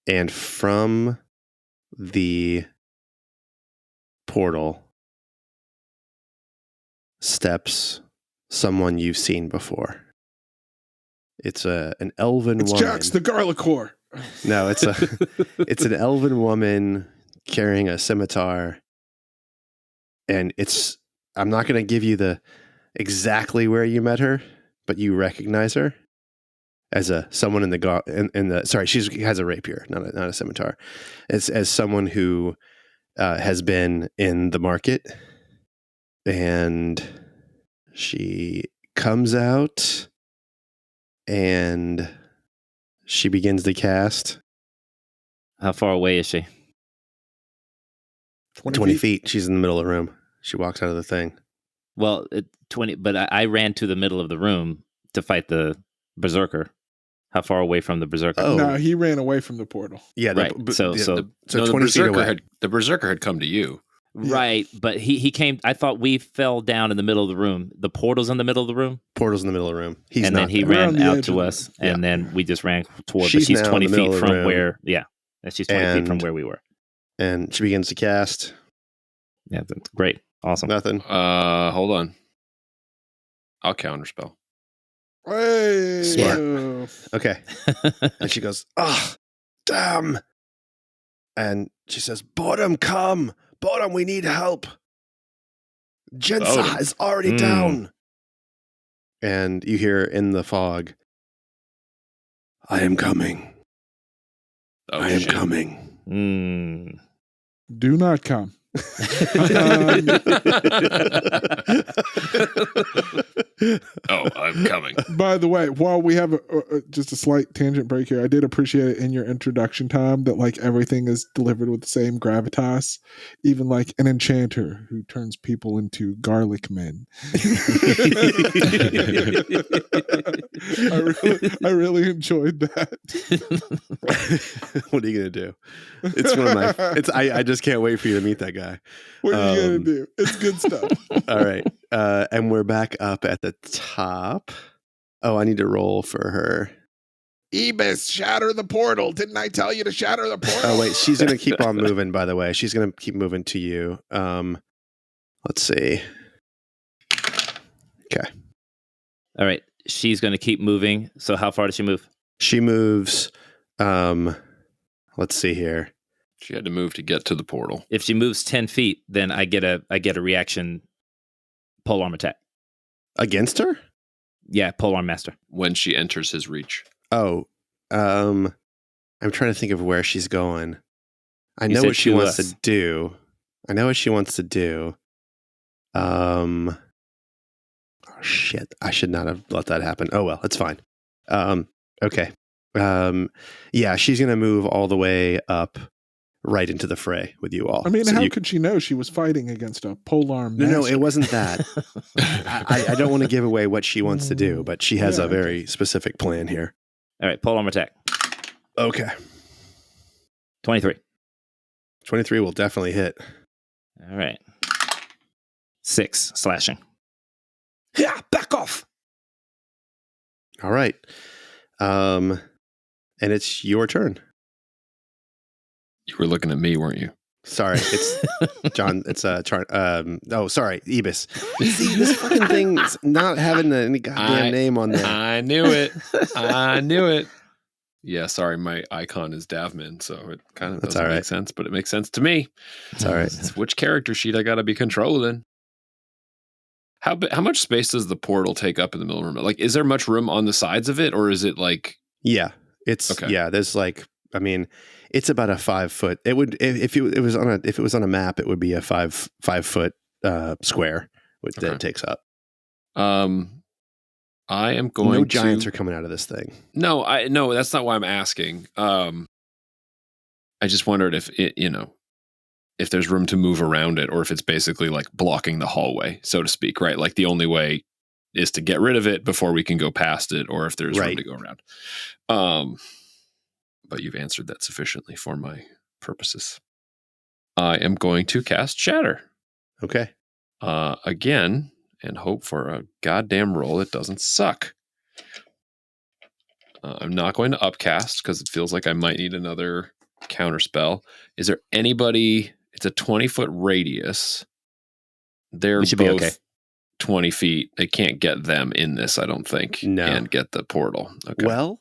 And from the portal steps someone you've seen before. It's an elven woman. Jax the Garlicore. No, it's an elven woman carrying a scimitar, and I'm not going to give you exactly where you met her, but you recognize her as someone in the sorry, she has a rapier, not a scimitar. As someone who has been in the market, and she comes out and she begins to cast. How far away is she? 20 feet. She's in the middle of the room. She walks out of the thing. Well, 20, but I ran to the middle of the room to fight the berserker. How far away from the berserker? Oh. No, he ran away from the portal. Yeah, right. So 20 feet away. The berserker had come to you. Right, but he came. I thought we fell down in the middle of the room. The portal's in the middle of the room. Portal's in the middle of the room. Then he ran out to us, and then we just ran toward. She's 20 feet from where. Yeah, she's 20 feet from where we were. And she begins to cast. Yeah, that's great, awesome. Nothing. Hold on. I'll counterspell. Hey, Smart. Okay. And she goes, damn. And she says, Bottom, come. Bottom, we need help. Jensa is already down. And you hear in the fog, I am coming. I am coming. Do not come. I'm coming. By the way, while we have just a slight tangent break here, I did appreciate it in your introduction time that like everything is delivered with the same gravitas, even like an enchanter who turns people into garlic men. I really enjoyed that. What are you gonna do? It's one of my. I just can't wait for you to meet that guy. What are you gonna do? It's good stuff. All right, and we're back up at the top. Oh, I need to roll for her. Eabis, shatter the portal. Didn't I tell you to shatter the portal? Oh wait, she's gonna keep on moving. By the way, she's gonna keep moving to you. Let's see. Okay. All right, she's gonna keep moving. So how far does she move? She moves. Let's see here. She had to move to get to the portal. If she moves 10 feet, then I get a reaction polearm attack. Against her? Yeah, polearm master. When she enters his reach. Oh, I'm trying to think of where she's going. I know what she wants to do. Oh shit! I should not have let that happen. Oh well, it's fine. Okay. Yeah, she's gonna move all the way up, right into the fray with you all. I mean, how could she know she was fighting against a polearm master? No, it wasn't that. I don't want to give away what she wants to do, but she has a very specific plan here. All right, polearm attack. Okay. 23. 23 will definitely hit. All right. 6 slashing. Yeah, back off. All right. And it's your turn. You were looking at me, weren't you? Sorry, it's John. It's oh, sorry, Eabis. See, this fucking thing's not having any goddamn name on there. I knew it. I knew it. Yeah, sorry, my icon is Davman, so it kind of doesn't make sense, but it makes sense to me. It's all right. It's which character sheet I got to be controlling. How much space does the portal take up in the middle of the room? Like, is there much room on the sides of it, or is it like? Yeah, It's Okay. yeah. There's like, I mean, it's about a 5 foot. It would if it was on a map, it would be a 5 foot square that Okay. it takes up. I am going. No giants are coming out of this thing. No, that's not why I'm asking. I just wondered if it, if there's room to move around it, or if it's basically like blocking the hallway, so to speak, right? Like the only way is to get rid of it before we can go past it, or if there's room to go around. But you've answered that sufficiently for my purposes. I am going to cast Shatter. Okay. Again, and hope for a goddamn roll that doesn't suck. I'm not going to upcast because it feels like I might need another counterspell. Is there anybody? It's a 20-foot radius. They're We should both be okay. 20 feet. They can't get them in this, I don't think. No. And get the portal. Okay. Well,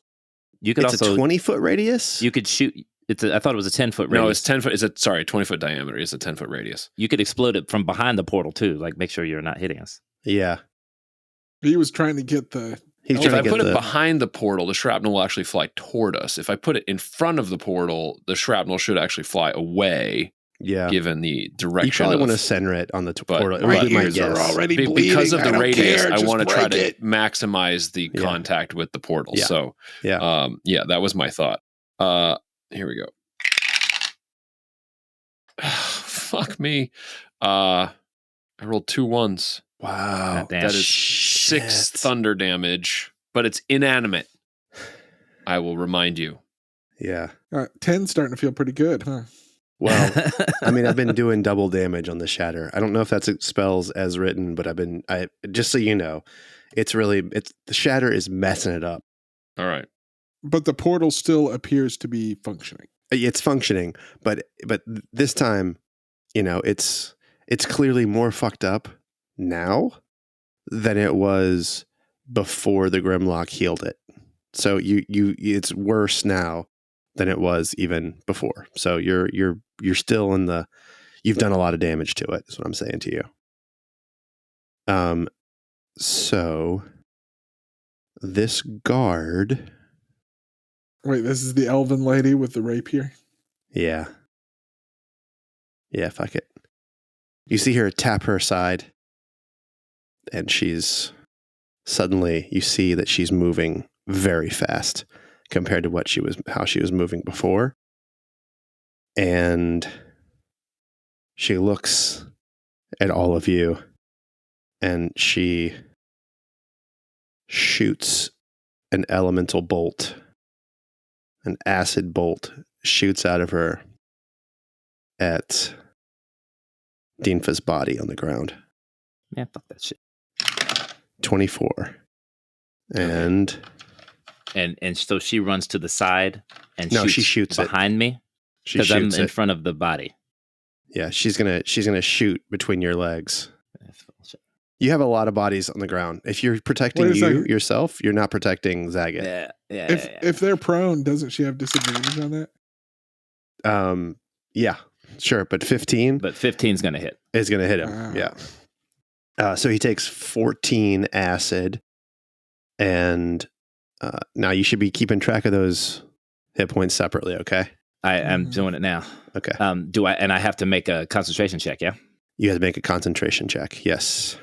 You could it's also a 20-foot radius. you could shoot. I thought it was a 10-foot radius. No, it's 10 foot. It's 20-foot diameter. It's a 10-foot radius. You could explode it from behind the portal too. Like make sure you're not hitting us. Yeah. He was trying to get the. He's If trying I to get put it the. behind the portal, the shrapnel will actually fly toward us. If I put it in front of the portal, the shrapnel should actually fly away, Yeah. given the direction. You probably of, want to center it on the but portal. It my would be my ears are guess. already bleeding. because of I the don't radius, care, I just want to try break to it. maximize the Yeah. contact with the portal. Yeah. So, Yeah. that was my thought. Here we go. Fuck me. I rolled 2 1s. Wow. Goddamn. That is Shit. 6 thunder damage, but it's inanimate. I will remind you. Yeah. 10's starting to feel pretty good, huh? Well, I mean, I've been doing double damage on the shatter. I don't know if that's spells as written, but I just so you know, the shatter is messing it up. All right. But the portal still appears to be functioning. It's functioning, but this time, it's clearly more fucked up now than it was before the Grimlock healed it. So it's worse now than it was even before. So you're still you've done a lot of damage to it, is what I'm saying to you. So this guard. Wait, this is the elven lady with the rapier? Yeah. Yeah, fuck it. You see her tap her side, and she's suddenly, you see that she's moving very fast compared to how she was moving before. And she looks at all of you, and she shoots an elemental bolt. An acid bolt shoots out of her at Dinfa's body on the ground. Man, fuck that shit. 24. And And so she runs to the side and No, she shoots it. behind me she because I'm shoots in it. front of the body. Yeah, she's gonna shoot between your legs. That's bullshit. You have a lot of bodies on the ground. If you're protecting Wait a second. yourself, you're not protecting Zagat. Yeah. If they're prone, doesn't she have disadvantage on that? Yeah, sure, but 15 But 15's gonna hit. is gonna hit him. Wow. Yeah. So he takes 14 acid, and now you should be keeping track of those hit points separately. Okay. I'm doing it now. Okay. I have to make a concentration check, yeah? You have to make a concentration check. Yes.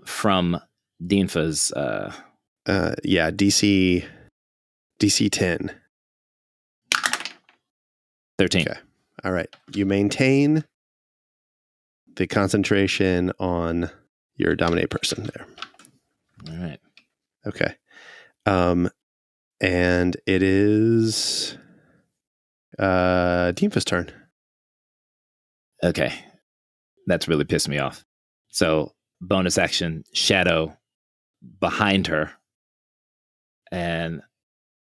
From Dinfa's Yeah. DC 10. 13. Okay. All right. You maintain the concentration on your dominate person there. All right. Okay. And it is Dinfa's turn. Okay. That's really pissed me off. So bonus action, shadow behind her. And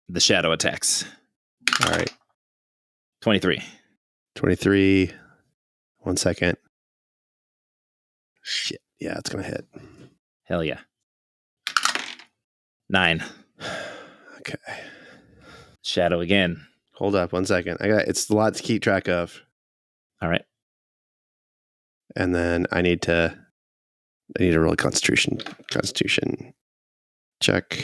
the shadow attacks. All right. 23. 23. 1 second. Shit. Yeah, it's going to hit. Hell yeah. 9. Okay. Shadow again. Hold up 1 second. It's a lot to keep track of. All right. And then I need to roll a constitution check.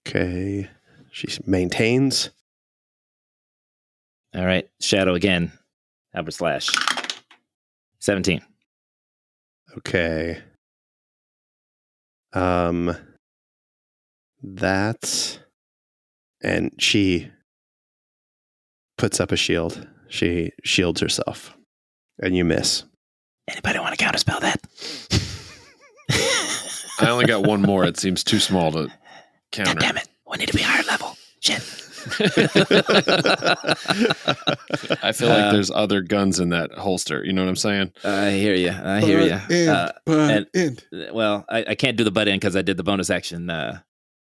Okay. She maintains. All right. Shadow again. Albert Slash. 17. Okay. That's... And she puts up a shield. She shields herself. And you miss. Anybody want to counterspell that? I only got one more. It seems too small to counter. God damn it. We need to be higher level. Shit. I feel like there's other guns in that holster. You know what I'm saying? I hear you. I hear you. Well, I can't do the butt end because I did the bonus action.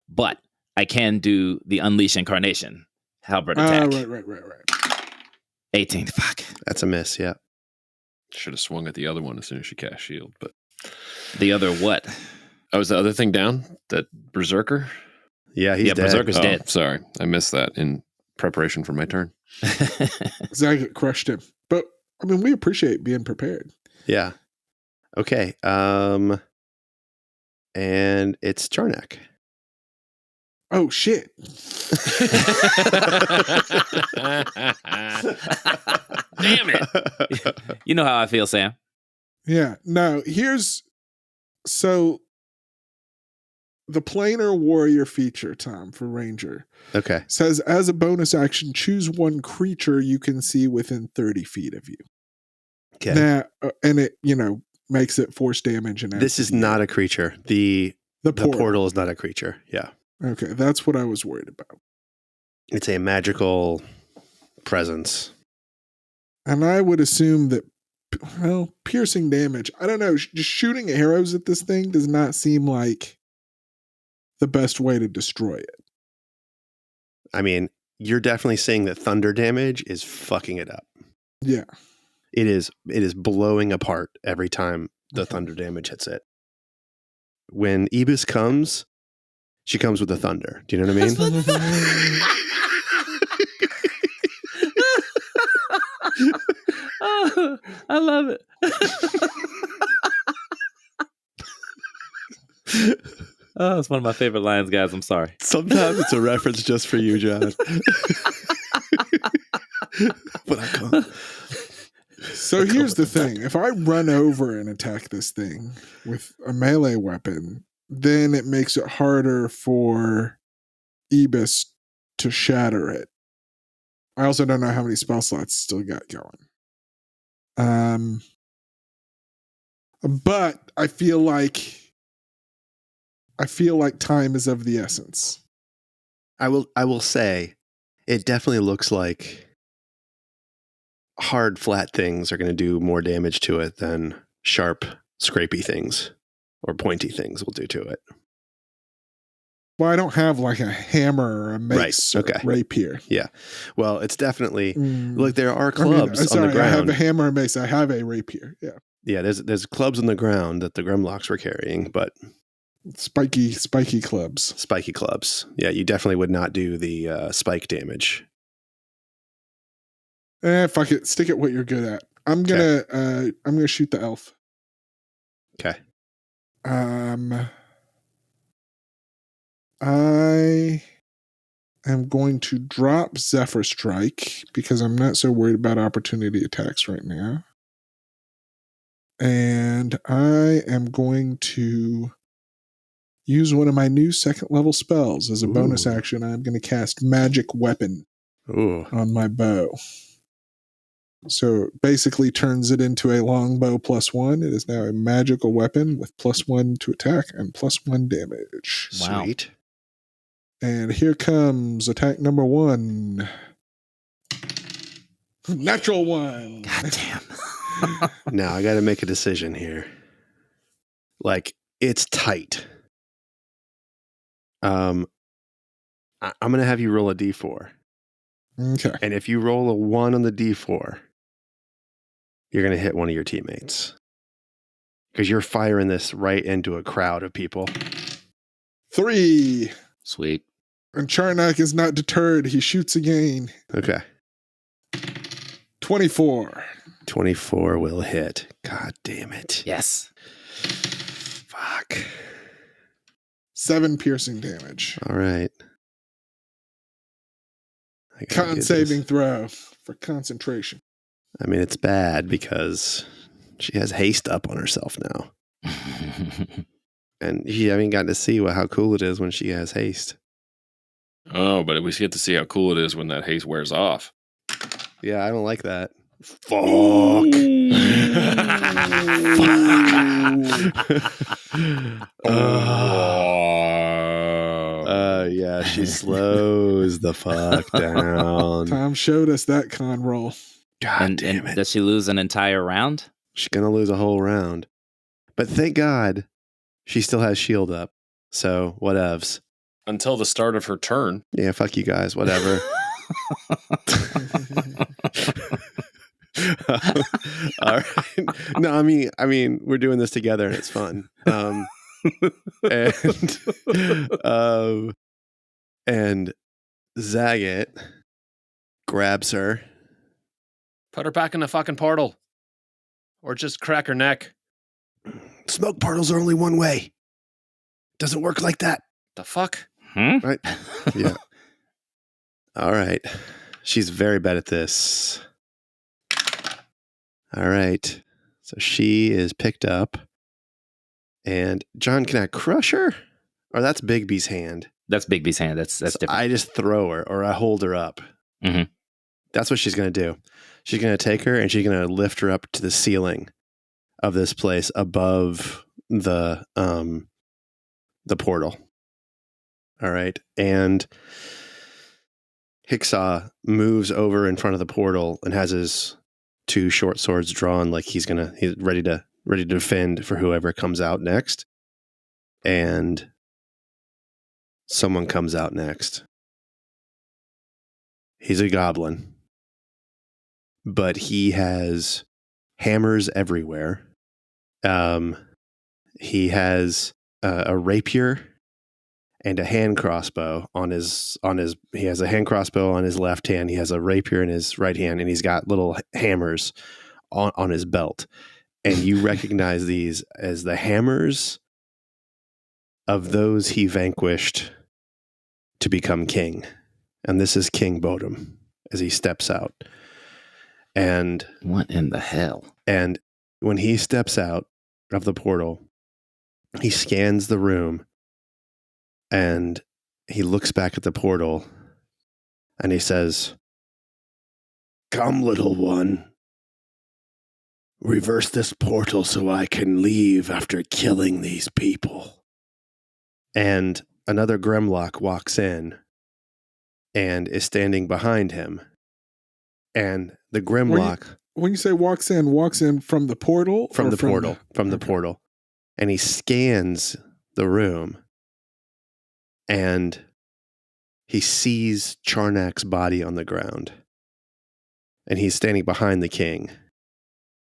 But I can do the Unleash Incarnation halberd attack. Right. 18. Fuck. That's a miss, yeah. Should have swung at the other one as soon as she cast shield. But the other what? Oh, was the other thing down? That Berserker? Yeah, he's dead. Berserker's dead. Sorry. I missed that in preparation for my turn. Zagat crushed him. But, I mean, we appreciate being prepared. Yeah. Okay. And it's Charnak. Oh, shit. Damn it. You know how I feel, Sam. Yeah. No, so the planar warrior feature, Tom, for Ranger, Okay. says as a bonus action, choose one creature you can see within 30 feet of you. Okay. Now, and it, makes it force damage. And This is not a creature. The portal is not a creature. Yeah. Okay, that's what I was worried about. It's a magical presence. And I would assume that, piercing damage. I don't know. Just shooting arrows at this thing does not seem like the best way to destroy it. I mean, you're definitely saying that thunder damage is fucking it up. Yeah. It is blowing apart every time the thunder damage hits it. When Eabis comes, she comes with the thunder. Do you know what I mean? Oh, I love it. Oh, it's one of my favorite lines, guys. I'm sorry. Sometimes it's a reference just for you, John. But I can't. So here's the thing. If I run over and attack this thing with a melee weapon, then it makes it harder for Eabis to shatter it. I also don't know how many spell slots still got going. But I feel like time is of the essence. I will say it definitely looks like hard, flat things are going to do more damage to it than sharp, scrapey things or pointy things will do to it. Well, I don't have like a hammer or a mace or rapier. Yeah. Well, it's definitely like there are clubs on the ground. I have a hammer and mace. I have a rapier. Yeah. Yeah, there's clubs on the ground that the Grimlocks were carrying, but spiky clubs. Spiky clubs. Yeah, you definitely would not do the spike damage. Fuck it. Stick at what you're good at. I'm gonna shoot the elf. Okay. I am going to drop Zephyr Strike because I'm not so worried about opportunity attacks right now. And I am going to use one of my new second level spells as a bonus action. I'm going to cast Magic Weapon on my bow. So it basically turns it into a longbow +1. It is now a magical weapon with +1 to attack and +1 damage. Wow. Sweet. And here comes attack number 1. Natural 1. God damn. Now I got to make a decision here. Like, it's tight. I'm going to have you roll a d4. Okay. And if you roll a 1 on the d4, you're going to hit one of your teammates. Because you're firing this right into a crowd of people. 3. Sweet. And Charnak is not deterred. He shoots again. Okay. 24. 24 will hit. God damn it. Yes. Fuck. 7 piercing damage. All right. I gotta Con do saving this. throw for concentration. I mean, it's bad because she has haste up on herself now. And you haven't gotten to see how cool it is when she has haste. Oh, but we get to see how cool it is when that haze wears off. Yeah, I don't like that. Yeah, she slows the fuck down. Tom showed us that con roll. God damn it. Does she lose an entire round? She's going to lose a whole round. But thank God she still has shield up. So, whatevs. Until the start of her turn. Yeah, fuck you guys, whatever. All right. No, I mean, we're doing this together and it's fun. And Zagat grabs her. Put her back in the fucking portal. Or just crack her neck. Smoke portals are only one way. Doesn't work like that. The fuck? Right? Yeah. All right. She's very bad at this. All right. So she is picked up. And John, can I crush her? Or that's Bigby's hand. That's Bigby's hand. That's So different. I just throw her or I hold her up. Mhm. That's what she's going to do. She's going to take her and she's going to lift her up to the ceiling of this place above the portal. All right. And Hicksaw moves over in front of the portal and has his 2 short swords drawn like he's ready to defend for whoever comes out next. And someone comes out next. He's a goblin. But he has hammers everywhere. He has a rapier and a hand crossbow on his he has a hand crossbow on his left hand. He has a rapier in his right hand, and he's got little hammers on his belt. And you recognize these as the hammers of those he vanquished to become king. And this is King Bodum as he steps out. And What in the hell? And when he steps out of the portal, he scans the room and he looks back at the portal and he says, "Come, little one. Reverse this portal so I can leave after killing these people." And another Grimlock walks in and is standing behind him. And the Grimlock... When you say walks in from the portal? From the portal. And he scans the room. And he sees Charnak's body on the ground. And he's standing behind the king.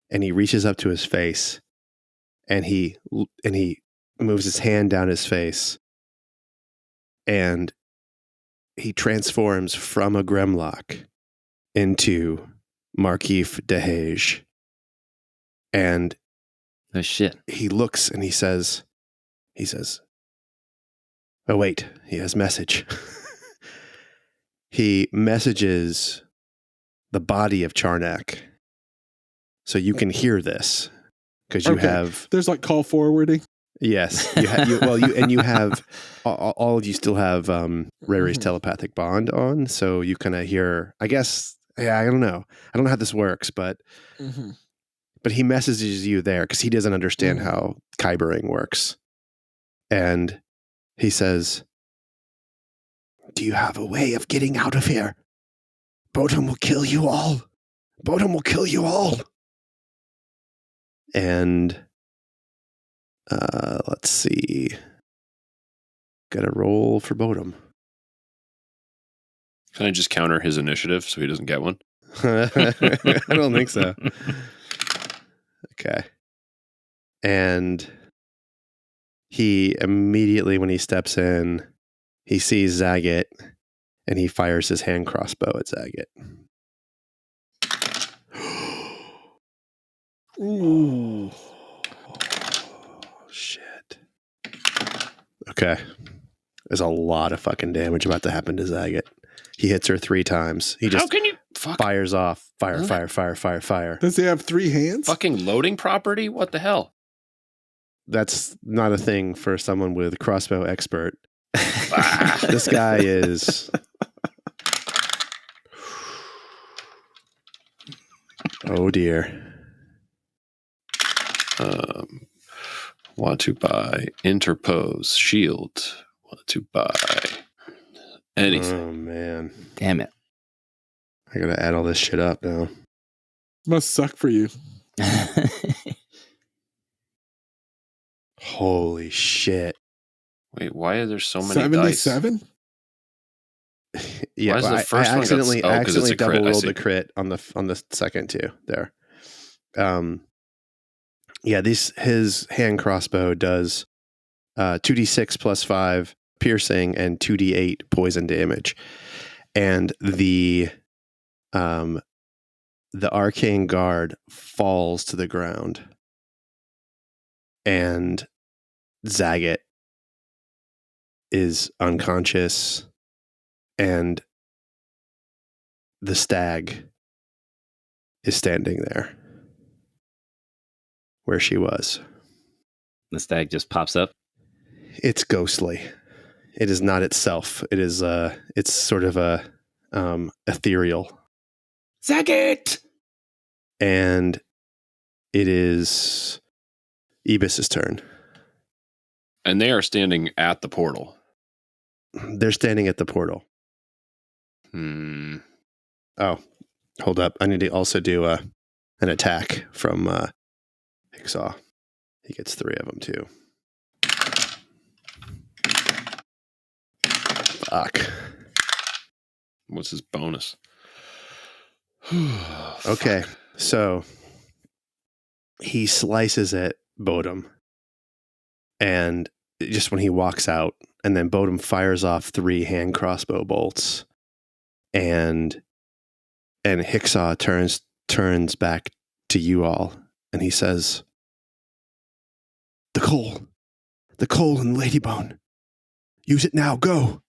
And he reaches up to his face. And he moves his hand down his face. And he transforms from a Grimlock into Markif Dehage. And Oh shit. he looks and he says, oh wait, he has message. He messages the body of Charnak. So you can hear this because you have... There's like call forwarding. Yes. You have all of you still have Rary's telepathic bond on. So you kind of hear, I guess, yeah, I don't know how this works, but he messages you there because he doesn't understand how Kybering works. And he says, "Do you have a way of getting out of here? Bodum will kill you all. Bodum will kill you all." And let's see. Got a roll for Bodum. Can I just counter his initiative so he doesn't get one? I don't think so. Okay. And he immediately, when he steps in, he sees Zagat and he fires his hand crossbow at Zagat. Ooh. Oh, shit. Okay. There's a lot of fucking damage about to happen to Zagat. He hits her 3 times. He How just can you fuck fires off. Fire, Huh? fire, fire, fire, fire. Does he have 3 hands? fucking loading property? What the hell? That's not a thing for someone with crossbow expert. Ah. This guy is... Oh, dear. Want to buy interpose shield. Want to buy anything. Oh, man. Damn it. I gotta add all this shit up now. Must suck for you. Holy shit. Wait, why are there so many dice? 77? Yeah, Why is well, the first I one got- accidentally, oh, I 'cause it's a accidentally crit, I double rolled see. the crit on the second too. There. Yeah, his hand crossbow does 2d6 plus 5 piercing and 2d8 poison damage. And the arcane guard falls to the ground. And Zagat is unconscious, and the stag is standing there where she was. The stag just pops up. It's ghostly. It is not itself. It is it's sort of a ethereal. Zagat! And it is Eabis's turn. And they are standing at the portal. They're standing at the portal. Oh, hold up. I need to also do an attack from Higsaw. He gets 3 of them too. Fuck. What's his bonus? Okay, so he slices at Bodum, and just when he walks out, and then Bodum fires off 3 hand crossbow bolts, and Higsaw turns back to you all, and he says, the coal and Ladybone. Use it now, go.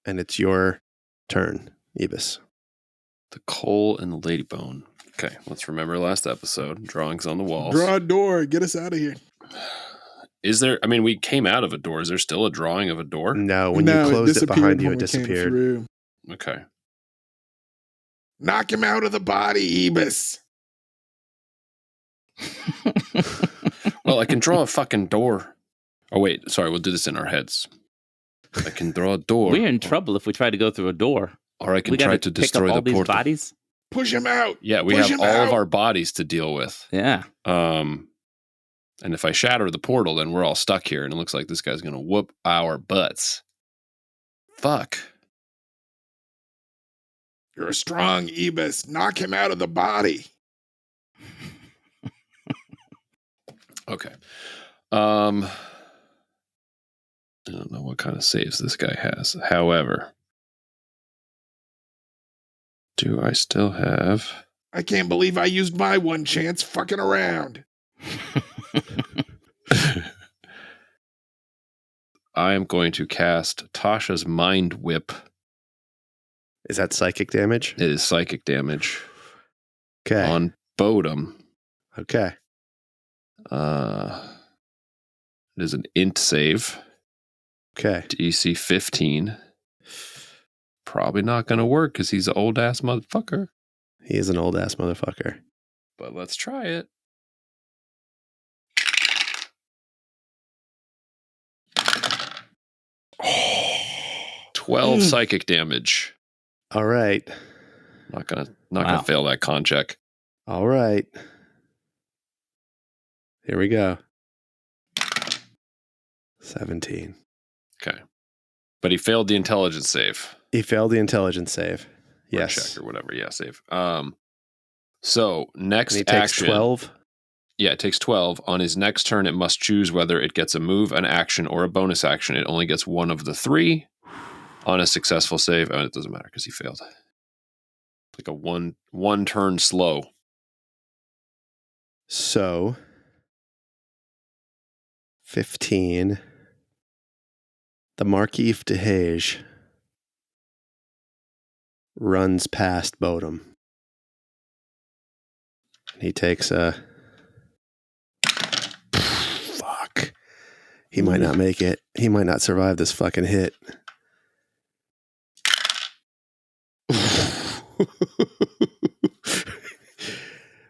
And it's your turn, Eabis. The coal and the ladybone. Okay, let's remember last episode. Drawings on the walls. Draw a door. Get us out of here. Is there, I mean, we came out of a door. Is there still a drawing of a door? No, when you closed it behind you, when it we came disappeared. through. Okay. Knock him out of the body, Eabis. Well, I can draw a fucking door. Oh, wait. Sorry, we'll do this in our heads. I can draw a door. We're in trouble if we try to go through a door. Or I can We try gotta to pick up destroy all the these portal. bodies. Push him out. Yeah, we Push have him all of out. our bodies to deal with. Yeah. And if I shatter the portal, then we're all stuck here, and it looks like this guy's going to whoop our butts. Fuck. You're a strong Eabis. Knock him out of the body. Okay. I don't know what kind of saves this guy has. However, do I still have... I can't believe I used my one chance fucking around. I am going to cast Tasha's Mind Whip. Is that psychic damage? It is psychic damage Okay. on Bodum. Okay. It is an int save. Okay. DC 15. Probably not going to work because he's an old ass motherfucker. He is an old ass motherfucker. But let's try it. Oh. 12 psychic damage. All right. Not gonna Wow. fail that con check. All right. Here we go. 17. Okay. But he failed the intelligence save. He failed the intelligence save. Or Yes. check or whatever. Yeah, save. So next And he takes action. 12. Yeah, it takes 12. On his next turn, it must choose whether it gets a move, an action, or a bonus action. It only gets one of the 3 on a successful save. Oh, it doesn't matter because he failed. Like a one turn slow. So 15 The Marquis de Hage runs past Bodum. He takes a... Fuck. He might not make it. He might not survive this fucking hit.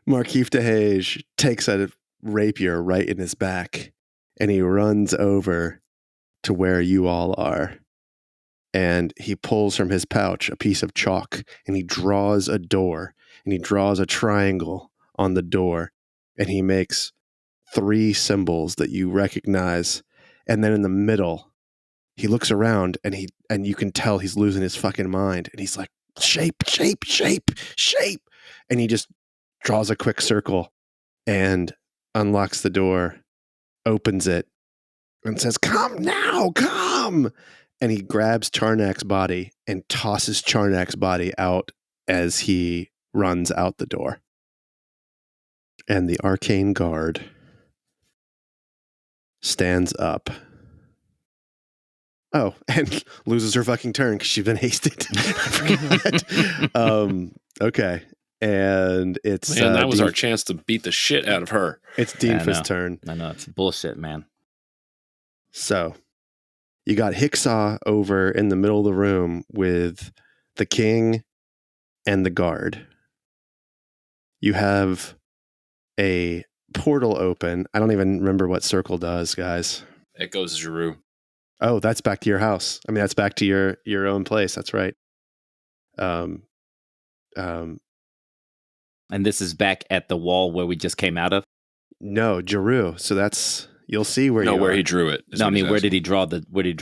Marquis de Hage takes a rapier right in his back, and he runs over to where you all are. And he pulls from his pouch a piece of chalk, and he draws a door, and he draws a triangle on the door, and he makes 3 symbols that you recognize. And then in the middle, he looks around, and you can tell he's losing his fucking mind. And he's like, shape. And he just draws a quick circle and unlocks the door, opens it, and says, come now, come. And he grabs Charnak's body and tosses Charnak's body out as he runs out the door. And the arcane guard stands up. Oh, and loses her fucking turn because she's been hasted. I forgot. Okay. And it's... Man, that was our chance to beat the shit out of her. It's Dinfa's turn. I know, it's bullshit, man. So, you got Hicksaw over in the middle of the room with the king and the guard. You have a portal open. I don't even remember what circle does, guys. It goes Giroux. Oh, that's back to your house. I mean, that's back to your own place. That's right. And this is back at the wall where we just came out of? No, Giroux. So that's... You'll see where where he drew it. No, I mean, where did he draw the... He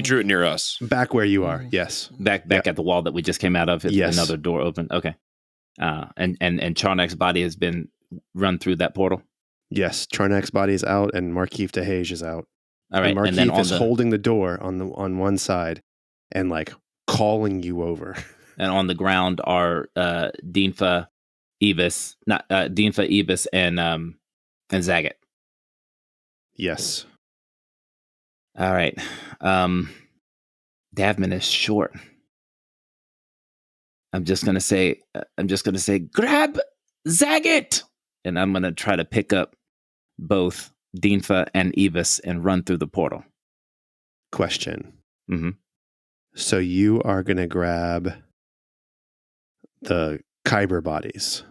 drew it near us. Back where you are, yes. Back at the wall that we just came out of? Yes. Another door open? Okay. And Charnak's body has been run through that portal? Yes, Charnak's body is out and Marquis de Hage is out. All right. And Marquis is holding the door on one side and like calling you over. And on the ground are Dinfa, Eabis, and Zagat. Yes. All right. Davman is short. I'm just gonna say, grab Zagat, and I'm gonna try to pick up both Dinfa and Eabis and run through the portal. Question. Mm-hmm. So you are gonna grab the Kyber bodies.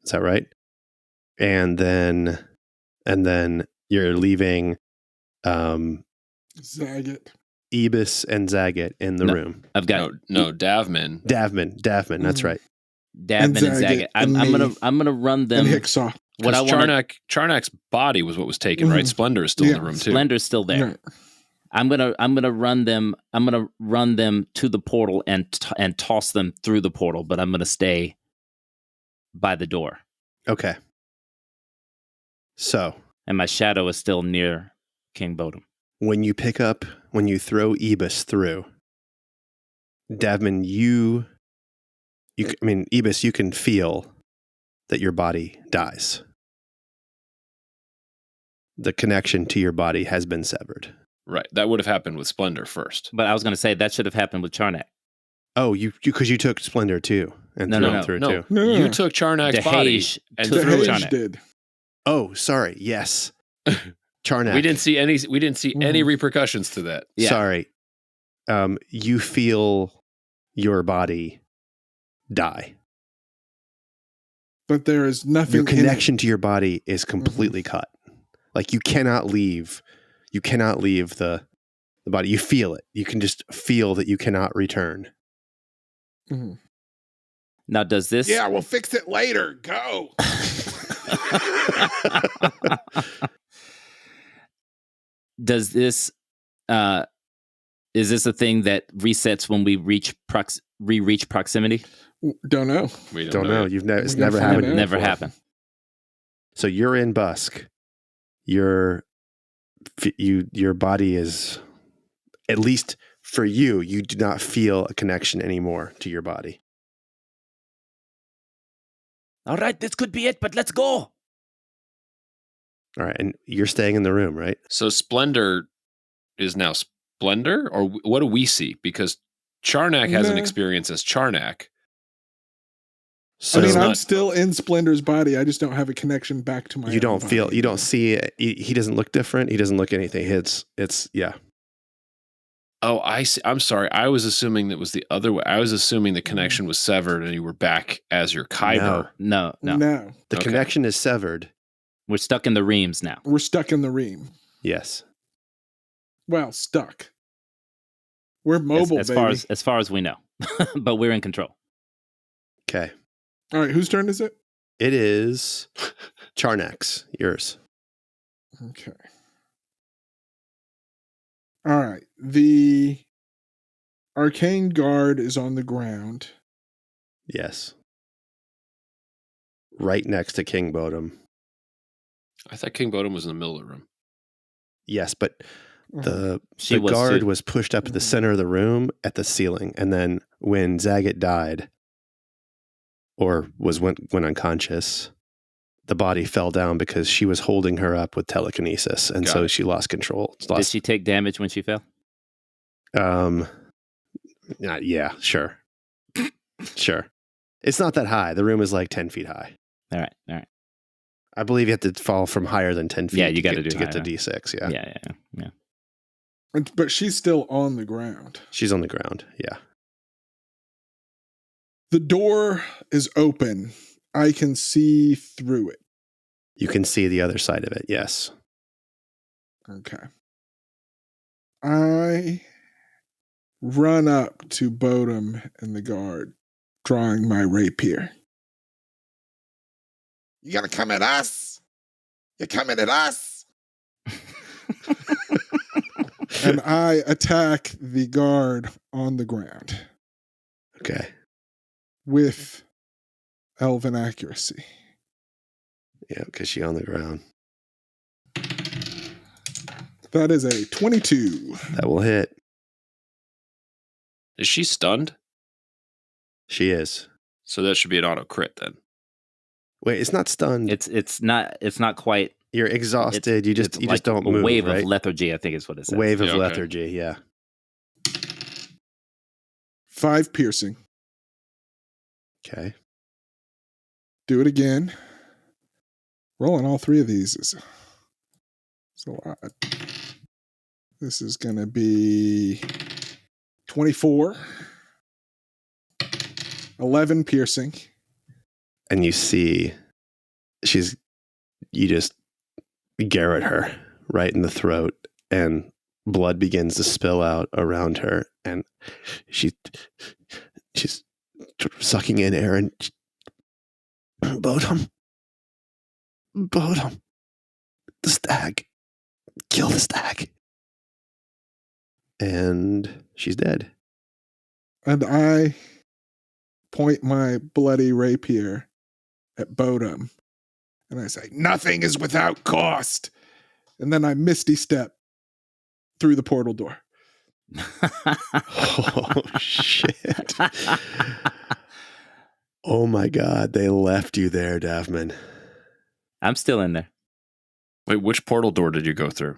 Is that right? And then you're leaving Zagat. Eabis and Zagat in the room. I've got Davman. That's right. Davman and Zagat. I'm gonna run them. And Hicksaw. Charnak's body was what was taken, right? Splendor is still in the room too. Splendor's still there. Yeah. I'm gonna run them. I'm gonna run them to the portal and toss them through the portal, but I'm gonna stay by the door. Okay. So, and my shadow is still near King Bodum. When you throw Eabis through, Davman, Eabis, you can feel that your body dies. The connection to your body has been severed. Right. That would have happened with Splendor first. But I was going to say that should have happened with Charnak. Oh, because you took Splendor too. And threw it through too. No. You took Charnak's body and threw it. Charnak did. Oh, sorry. Yes. Charnak. We didn't see any repercussions to that. Yeah. Sorry. You feel your body die. But there is nothing. Your connection to your body is completely cut. Like you cannot leave the body. You feel it. You can just feel that you cannot return. Mm-hmm. Now, does this? Yeah, we'll fix it later. Go. Does this? Is this a thing that resets when we reach proximity? Don't know. We don't know. It's never happened. Never happened. So you're in Busk. Your body is, at least for you, you do not feel a connection anymore to your body. All right, this could be it, but let's go. All right, and you're staying in the room, right? So Splendor is now Splendor? Or what do we see? Because Charnak has an Nah. experience as Charnak. So I mean, it's I'm not- still in Splendor's body. I just don't have a connection back to my you own don't feel, body you don't anymore. see it. He doesn't look different. He doesn't look anything. It's yeah. Oh, I see. I'm sorry. I was assuming that was the other way. I was assuming the connection was severed and you were back as your Kyber. No. No. The Okay. connection is severed. We're stuck in the reams now. We're stuck in the ream. Yes. Well, stuck. We're mobile, as baby. as far as we know, but we're in control. Okay. All right, whose turn is it? It is Charnak's, yours. Okay. All right. The arcane guard is on the ground. Yes. Right next to King Bodum. I thought King Bodum was in the middle of the room. Yes, but the She the was guard too. was pushed up to the Mhm. center of the room at the ceiling, and then when Zagat died, or went unconscious, the body fell down because she was holding her up with telekinesis, and Got so it. she lost control. Did she take damage when she fell? Yeah, sure, sure. It's not that high. The room is like 10 feet high. All right. I believe you have to fall from higher than 10 feet. Yeah, you got to to do get to higher. D6. Yeah. Yeah. But she's still on the ground. She's on the ground. Yeah. The door is open. I can see through it. You can see the other side of it. Yes. Okay. I run up to Bodum and the guard, drawing my rapier. You gonna come at us? You're coming at us? And I attack the guard on the ground Okay. with elven accuracy. Yeah, because she's on the ground. That is a 22. That will hit. Is she stunned? She is. So that should be an auto crit then. Wait, it's not stunned. It's not quite. You're exhausted. You just it's like don't a move. wave right? of lethargy, I think is what it says. Wave of Yeah, okay. lethargy. Yeah. 5 piercing. Okay. Do it again. Rolling all 3 of these is a lot. This is going to be 24. 11 piercing. And you see, you just garrot her right in the throat, and blood begins to spill out around her, and she's sucking in air, and Bodum, the stag, kill the stag, and she's dead. And I point my bloody rapier at Bodum. And I say, nothing is without cost. And then I misty step through the portal door. Oh shit! Oh my god, they left you there, Davman. I'm still in there. Wait, which portal door did you go through?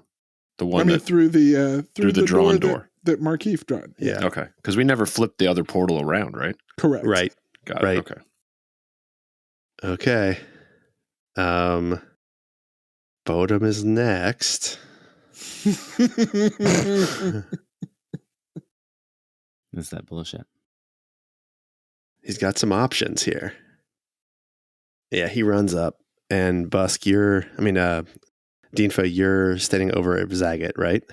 The one through the through the drawn door. that Markeith drawn. Yeah. Okay, because we never flipped the other portal around, right? Correct. Right. Got Right. it. Okay. Okay. Bodum is next. Is that bullshit? He's got some options here. Yeah, he runs up, and Busk, Dinfa, you're standing over at Zagat, right?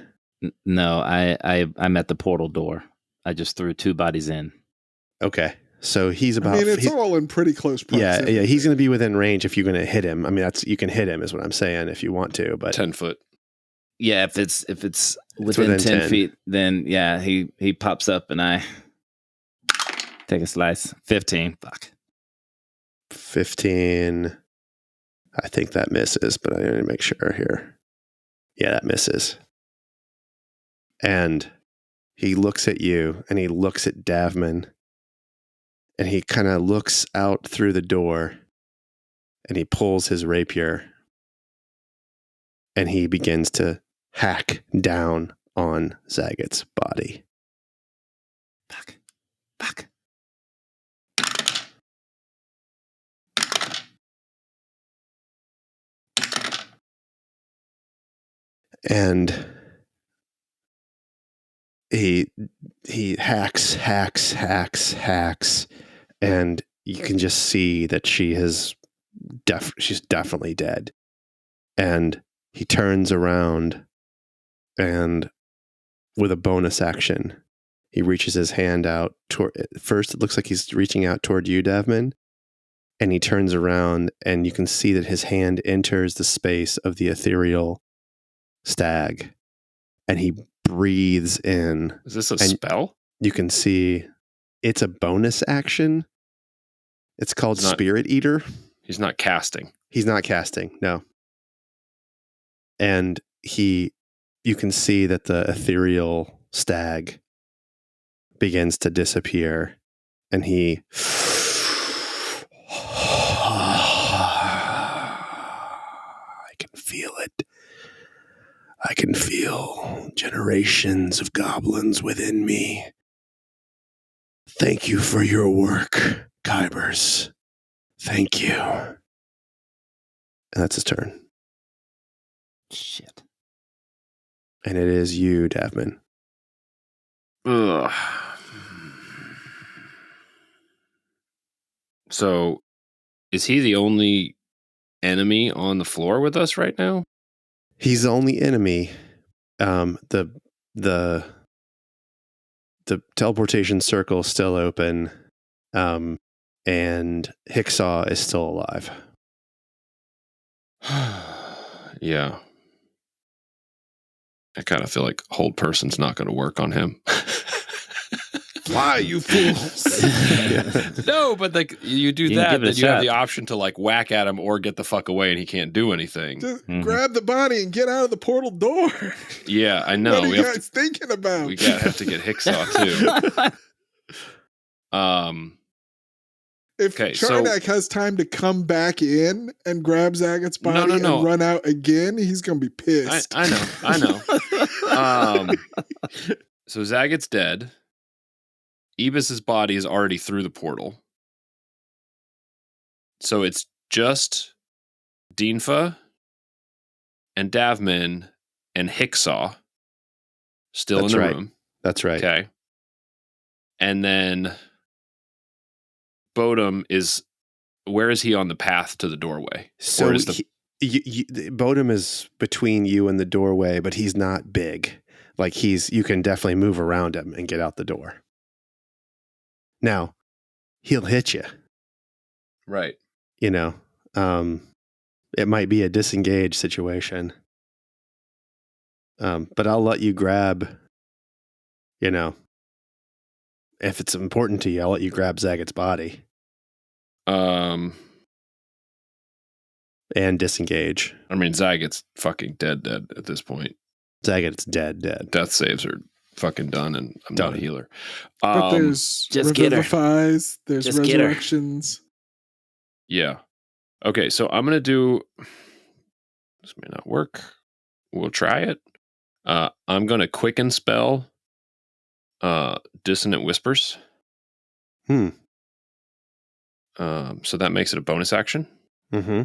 No, I'm at the portal door. I just threw 2 bodies in. Okay. So he's about. it's all in pretty close proximity. yeah. He's going to be within range if you're going to hit him. I mean, you can hit him, is what I'm saying, if you want to. But 10 foot. Yeah, if it's within within 10 10. feet, then yeah, he pops up and I take a slice. 15. Fuck. 15. I think that misses, but I need to make sure here. Yeah, that misses. And he looks at you, and he looks at Davman, and he kind of looks out through the door, and he pulls his rapier, and he begins to hack down on Zagat's body. Fuck. And he hacks, and you can just see that she's definitely dead. And he turns around, and with a bonus action, he reaches his hand out toward. First, it looks like he's reaching out toward you, Davman, and he turns around, and you can see that his hand enters the space of the ethereal stag, and he breathes in. Is this a spell? You can see it's a bonus action. It's called Spirit Eater. He's not casting. He's not casting, no. And you can see that the ethereal stag begins to disappear, and he I can feel it. I can feel generations of goblins within me. Thank you for your work, Kybers. Thank you. And that's his turn. Shit. And it is you, Davman. Ugh. So, is he the only enemy on the floor with us right now? He's the only enemy. The teleportation circle is still open, and Hicksaw is still alive. Yeah. I kind of feel like hold person's not going to work on him. Fly, you fools! No, but like you do You can that, give it a then you have shot. the option to like whack at him or get the fuck away, and he can't do anything. Just Mhm. grab the body and get out of the portal door. Yeah, I know. What are We you have guys thinking about? have to get Hicksaw too. If Okay, so- Charnak has time to come back in and grab Zagat's body No. and run out again, he's gonna be pissed. I know. So Zagat's dead. Eabis's body is already through the portal. So it's just Dinfa and Davman and Hicksaw still That's in the right. room. That's right. Okay. And then Bodum where is he on the path to the doorway? So Or is the Bodum is between you and the doorway, but he's not big. Like you can definitely move around him and get out the door. Now, he'll hit you. right. You know, it might be a disengaged situation. But I'll let you grab, if it's important to you, I'll let you grab Zagat's body Um and disengage. I mean Zagat's fucking dead at this point. Zagat's dead. Death saves are fucking done, and I'm not a Done. healer. But there's just get her. revivifies, there's Just get her. resurrections. Yeah. Okay, so I'm gonna do. This may not work. We'll try it. I'm gonna quicken spell. Dissonant Whispers. So that makes it a bonus action. Mm-hmm.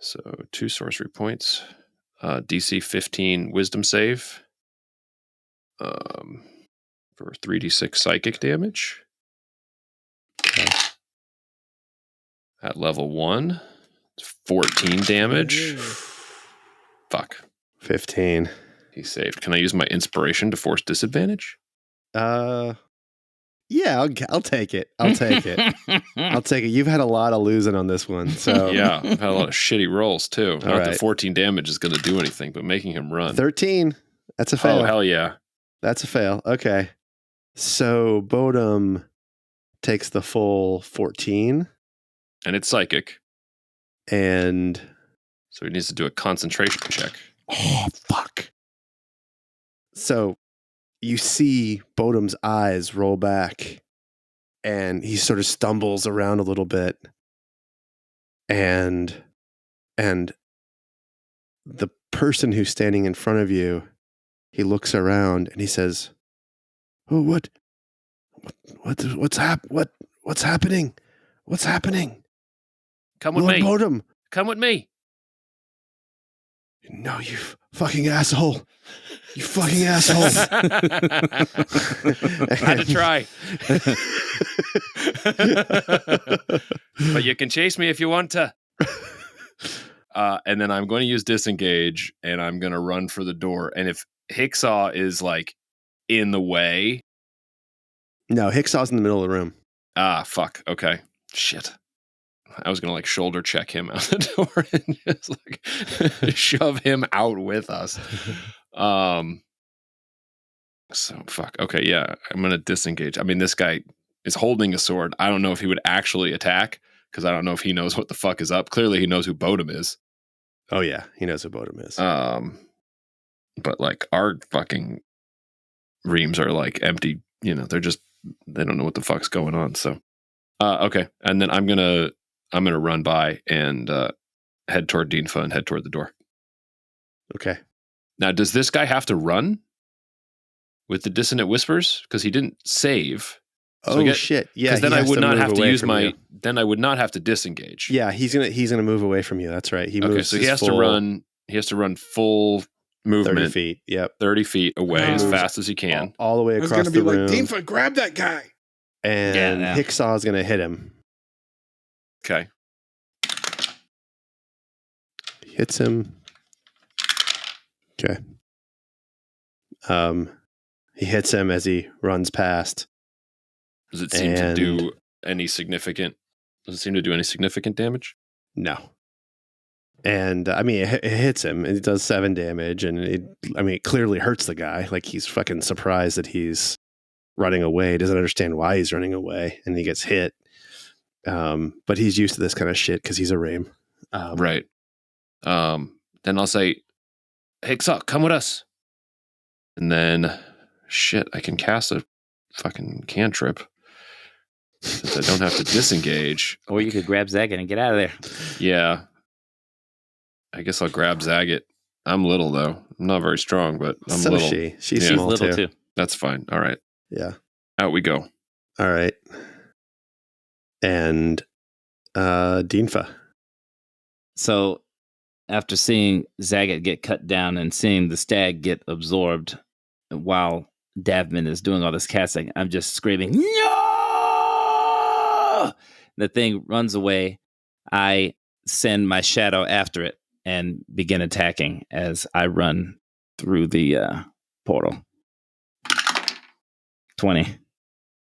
So 2 sorcery points. DC 15 Wisdom save. For 3d6 psychic damage. Okay. At level 1, it's 14 damage. Fuck. 15. He saved. Can I use my inspiration to force disadvantage? Yeah, I'll take it. I'll take it. I'll take it. You've had a lot of losing on this one, so Yeah, I've had a lot of shitty rolls too. Not right. that 14 damage is going to do anything, but making him run. 13. That's a fail. Oh, hell yeah. That's a fail. Okay. So Bodum takes the full 14, And it's psychic, and so he needs to do a concentration check. oh fuck. So you see Bodum's eyes roll back, and he sort of stumbles around a little bit, and the person who's standing in front of you He looks around and he says, "Oh, what's happening? What's happening? Come with Lord me. Bodum." Come with me. No, you fucking asshole. You fucking asshole. Had to try. But you can chase me if you want to. And then I'm going to use disengage, and I'm going to run for the door. And if Hicksaw is like in the way, No, Hicksaw's in the middle of the room. Fuck. Okay, shit. I was gonna like shoulder check him out the door and just like shove him out with us. So fuck. Okay, yeah. I'm gonna disengage. I mean, this guy is holding a sword. I don't know if he would actually attack because I don't know if he knows what the fuck is up. Clearly, he knows who Bodum is. Oh yeah, he knows who Bodum is. But like our fucking reams are like empty. You know, they don't know what the fuck's going on. So, okay. And then I'm gonna run by and head toward Dinfa and head toward the door. Okay. Now, does this guy have to run with the dissonant whispers? Because he didn't save. So Shit. Yeah. Because then I would not have to use my. You. Then I would not have to disengage. Yeah, he's gonna move away from you. That's right. He moves. Okay, so he has to run. He has to run full movement. 30 feet. Yep. 30 feet away as fast as he can. All the way I was across going to the be room. like, Dinfa, grab that guy. And Hicksaw is gonna hit him. Okay. He hits him. Okay. He hits him as he runs past. Does it seem to do any significant? Does it seem to do any significant damage? No. And I mean, it hits him. It does 7 damage, and it clearly hurts the guy. Like he's fucking surprised that he's running away. Doesn't understand why he's running away, and he gets hit. But he's used to this kind of shit because he's a ream. Right. Then I'll say, Hicksaw, come with us. And then, shit, I can cast a fucking cantrip since I don't have to disengage. Or you could grab Zagat and get out of there. Yeah. I guess I'll grab Zagat. I'm little, though. I'm not very strong, but I'm So little. she's Yeah. small Little too. That's fine. All right. Yeah. Out we go. All right. And Dinfa. So after seeing Zagat get cut down and seeing the stag get absorbed while Davman is doing all this casting, I'm just screaming, "No!" The thing runs away. I send my shadow after it and begin attacking as I run through the portal. 20.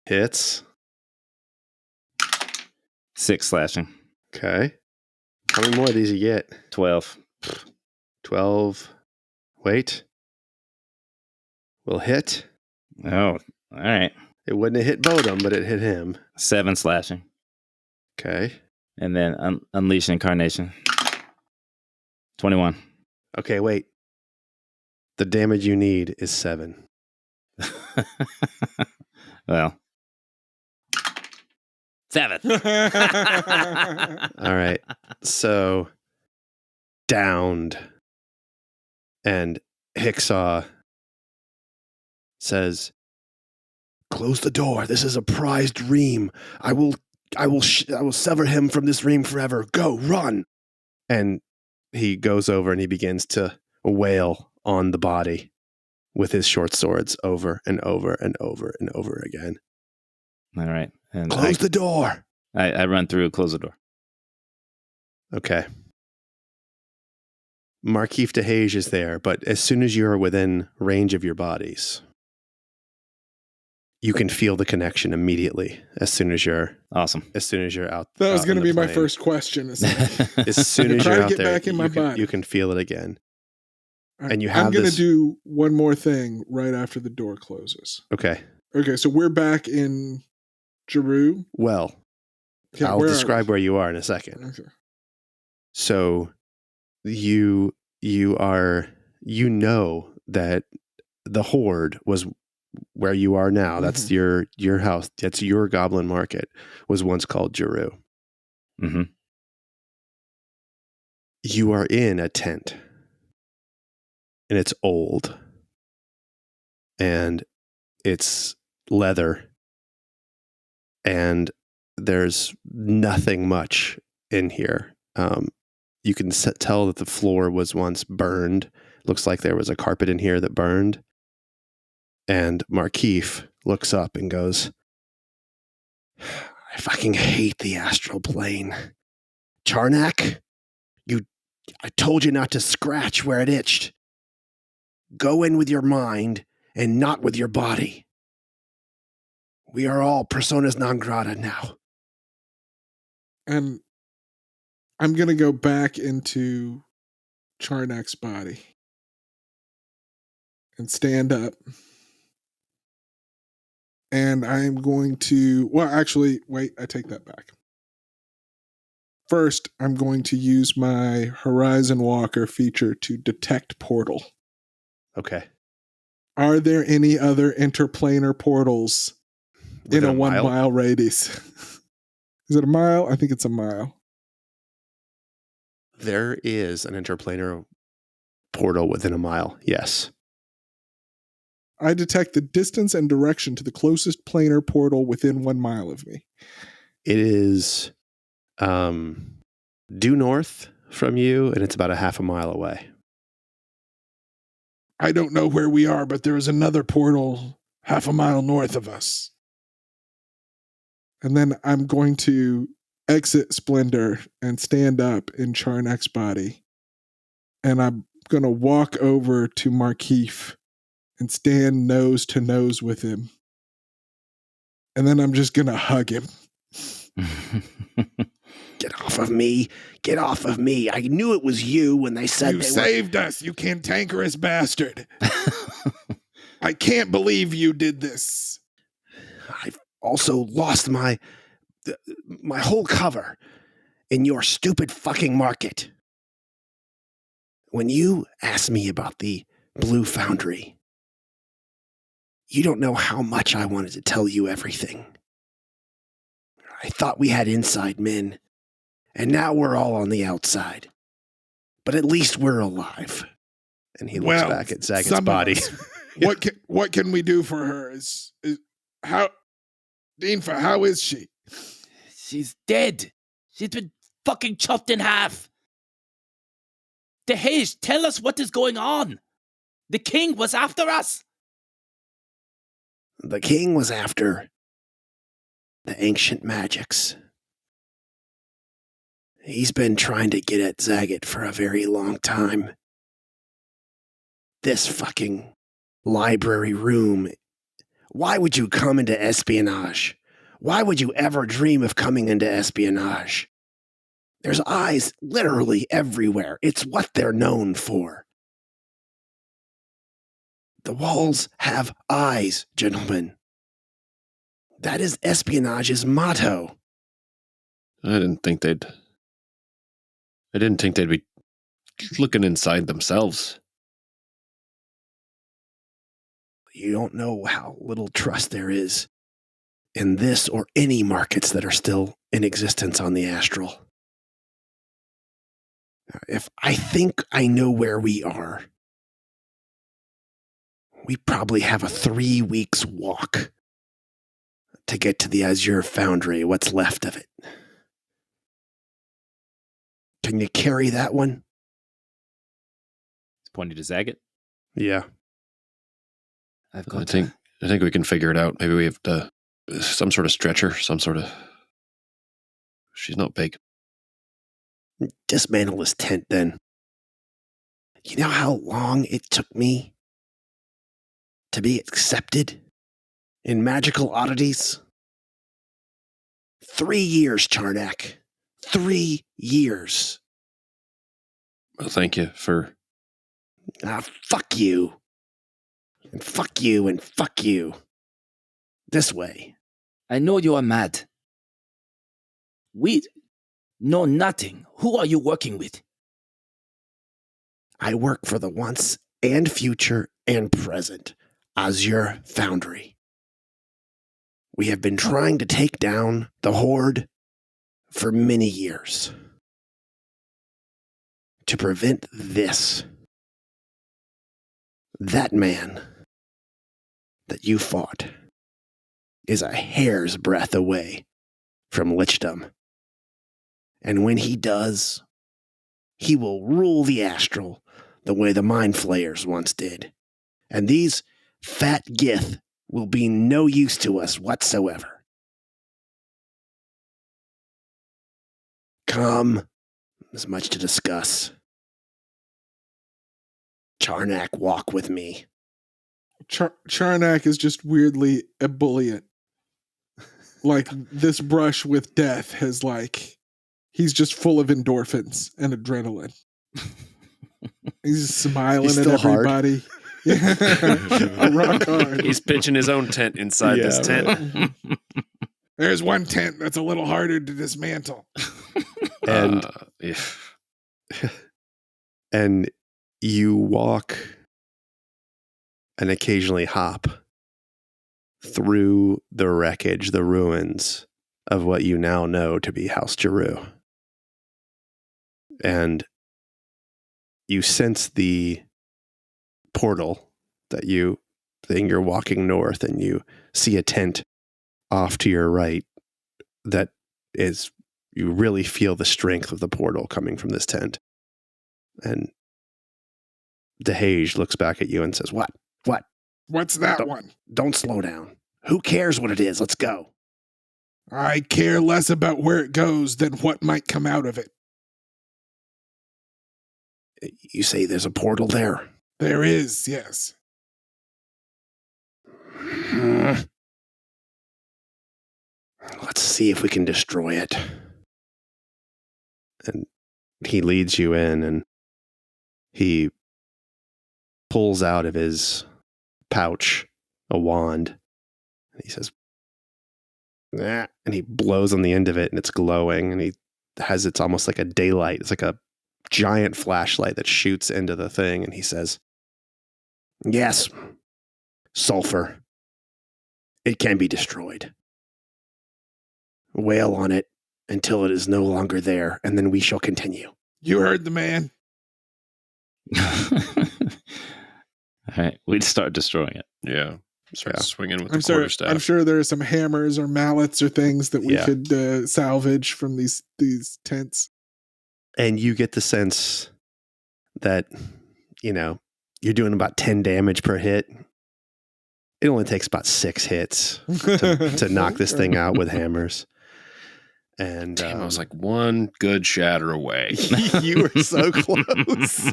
Hits. 6 slashing. Okay. How many more of these you get? 12. 12. Wait. Will hit. Oh, all right. It wouldn't have hit Bodum, but it hit him. 7 slashing. Okay. And then Unleash Incarnation. 21. Okay, wait. The damage you need is 7. Well. 7. All right. So, downed. And Hicksaw says, "Close the door. This is a prized ream. I will sever him from this ream forever. Go, run." And he goes over and he begins to wail on the body with his short swords over and over and over and over again. All right. And Close the door. I run through, close the door. Okay. Markeef de Hage is there, but as soon as you're within range of your bodies, you can feel the connection immediately. As soon as you're Awesome. out. That was out going to in the be my plane. first question. As soon as Try you're to out get there, back in my body. you can feel it again. All right, And you I'm have going to this- do one more thing right after the door closes. Okay. Okay, so we're back in Jeru. Well, Okay, I'll where are describe we? where you are in a second. Okay. So you know that the Horde was where you are now. That's your house. That's your Goblin Market. Was once called Jeru. Mm-hmm. You are in a tent, and it's old. and it's leather, and there's nothing much in here. You can tell that the floor was once burned. Looks like there was a carpet in here that burned. And Markeef looks up and goes, I fucking hate the astral plane. Charnak, I told you not to scratch where it itched. Go in with your mind and not with your body. We are all personas non grata now. And I'm going to go back into Charnak's body and stand up. And I'm going to, well, actually, wait, I take that back. First, I'm going to use my Horizon Walker feature to detect portal. Okay. Are there any other interplanar portals in a 1 mile radius? Is it a mile? I think it's a mile. There is an interplanar portal within a mile, yes. I detect the distance and direction to the closest planar portal within 1 mile of me. It is due north from you, and it's about a half a mile away. I don't know where we are, but there is another portal half a mile north of us. And then I'm going to exit Splendor and stand up in Charnak's body. And I'm going to walk over to Markeef and stand nose to nose with him. And then I'm just going to hug him. Get off of me. Get off of me. I knew it was you when they said you saved us, you cantankerous bastard. I can't believe you did this. I've also lost my whole cover in your stupid fucking market. When you asked me about the Blue Foundry, you don't know how much I wanted to tell you everything. I thought we had inside men, and now we're all on the outside. But at least we're alive. And he looks back at Zagat's body. Yeah. What can we do for her? Is how Dinfa, how is she? She's dead. She's been fucking chopped in half. Dehej, tell us what is going on. The king was after us. The king was after the ancient magics. He's been trying to get at Zagat for a very long time. This fucking library room. Why would you come into espionage? Why would you ever dream of coming into espionage? There's eyes literally everywhere. It's what they're known for. The walls have eyes, gentlemen. That is espionage's motto. I didn't think they'd be looking inside themselves. You don't know how little trust there is in this or any markets that are still in existence on the astral. If I think I know where we are, we probably have a 3 weeks walk to get to the Azure Foundry, what's left of it. Can you carry that one? It's pointing to Zagat. Yeah. I've got I think we can figure it out. Maybe we have some sort of stretcher, some sort of... She's not big. Dismantle his tent, then. You know how long it took me to be accepted in Magical Oddities? 3 years, Charnak. 3 years. Well, thank you for... Fuck you. And fuck you and fuck you. This way. I know you are mad. We know nothing. Who are you working with? I work for the once and future and present Azure Foundry. We have been trying to take down the Horde for many years. To prevent this. That man that you fought is a hair's breadth away from lichdom. And when he does, he will rule the astral the way the mind flayers once did. And these fat gith will be no use to us whatsoever. Come, there's much to discuss. Charnak, walk with me. Charnak is just weirdly ebullient. Like, this brush with death has, like, he's just full of endorphins and adrenaline. He's just smiling at everybody. Yeah. Rock hard. He's pitching his own tent inside this tent. There's one tent that's a little harder to dismantle. And and you walk and occasionally hop through the wreckage, the ruins of what you now know to be House Giroux. And you sense the portal that you're walking north, and you see a tent off to your right that is, you really feel the strength of the portal coming from this tent. And DeHage looks back at you and says, What? What's that one? Don't slow down. Who cares what it is? Let's go. I care less about where it goes than what might come out of it. You say there's a portal there? There is, yes. Let's see if we can destroy it. And he leads you in, and he pulls out of his pouch a wand. And he says, nah, and he blows on the end of it, and it's glowing, and it's almost like a daylight. It's like a giant flashlight that shoots into the thing, and he says, yes, sulfur. It can be destroyed. Wail on it until it is no longer there, and then we shall continue. You heard the man. All right, we'd start destroying it. Yeah. Start swinging with the quarterstaff. I'm sure there are some hammers or mallets or things that we could salvage from these tents. And you get the sense that, you're doing about 10 damage per hit. It only takes about 6 hits to knock this thing out with hammers. And damn, I was like one good shatter away. You were so close.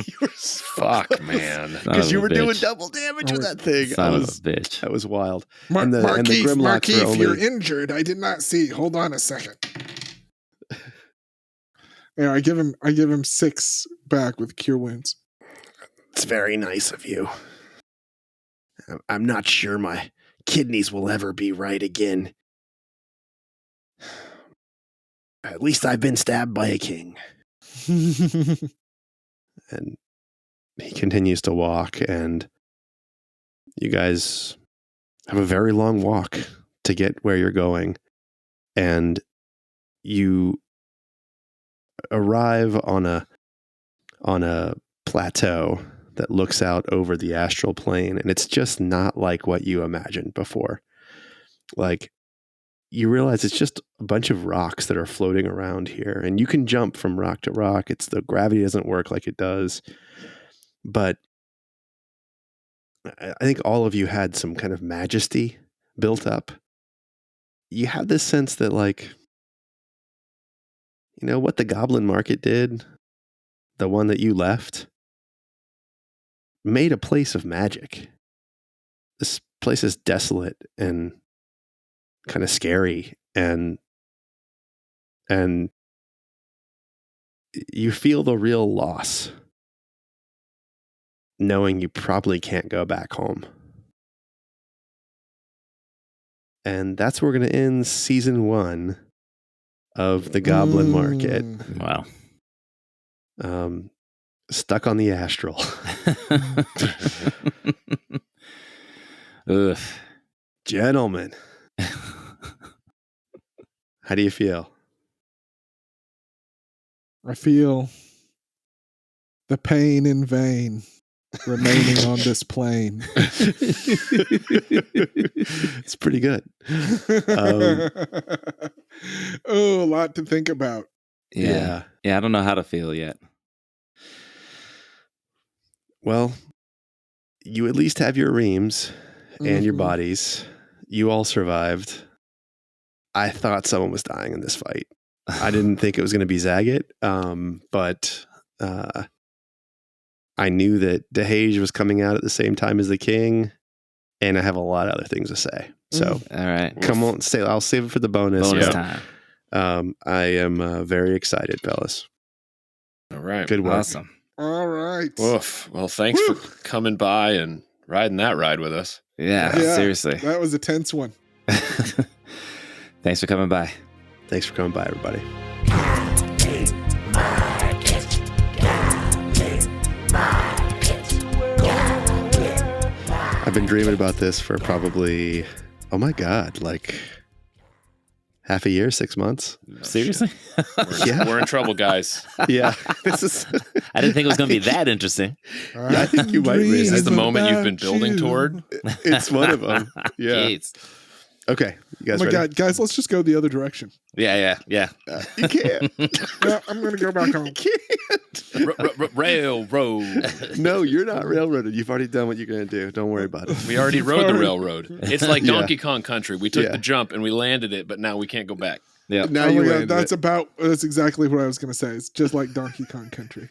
You were so fuck, man. Because you were doing double damage with that thing. Son of a bitch. That was wild. Markeith, you're injured. I did not see. Hold on a second. Yeah, I give him 6 back with cure wounds. It's very nice of you. I'm not sure my kidneys will ever be right again. At least I've been stabbed by a king. And he continues to walk, and you guys have a very long walk to get where you're going. And you arrive on a plateau that looks out over the astral plane, and it's just not like what you imagined before. Like, you realize it's just a bunch of rocks that are floating around here, and you can jump from rock to rock. The gravity doesn't work like it does, but I think all of you had some kind of majesty built up. You have this sense that, like, what the Goblin Market did, the one that you left, made a place of magic. This place is desolate and kind of scary, and you feel the real loss, knowing you probably can't go back home. And that's where we're going to end season 1 of the Goblin Market. Wow. Stuck on the astral. Ugh. Gentlemen, how do you feel? I feel the pain in vain. remaining on this plane. It's pretty good. Oh, a lot to think about. Yeah. I don't know how to feel yet. Well, you at least have your reams and your Mhm. bodies. You all survived. I thought someone was dying in this fight. I didn't think it was going to be Zagat, but I knew that Dehage was coming out at the same time as the king, and I have a lot of other things to say. So, All right. come on, I'll save it for the bonus. Bonus but, time. I am very excited, fellas. All right. Good work. Awesome. All right. Woof. Well, thanks for coming by and riding that ride with us. Yeah, Yeah, seriously. That was a tense one. Thanks for coming by. Thanks for coming by, everybody. I've been dreaming about this for probably, oh my God, like half a year, 6 months. Seriously? We're in trouble, guys. Yeah, this is. I didn't think it was going to be that interesting. I think you might read Is this the Dream moment you've been about building you. toward? It's one of them. Yeah. Jeez. Okay, you guys Oh my ready? God, guys, let's just go the other direction. Yeah. You can't. Yeah, I'm going to go back home. You can't. Railroad. No, you're not railroaded. You've already done what you're going to do. Don't worry about it. We already rode the railroad. It's like Yeah. Donkey Kong Country. We took Yeah. the jump and we landed it, but now we can't go back. Yeah. Now Oh you my God, landed that's it. that's exactly what I was going to say. It's just like Donkey Kong Country.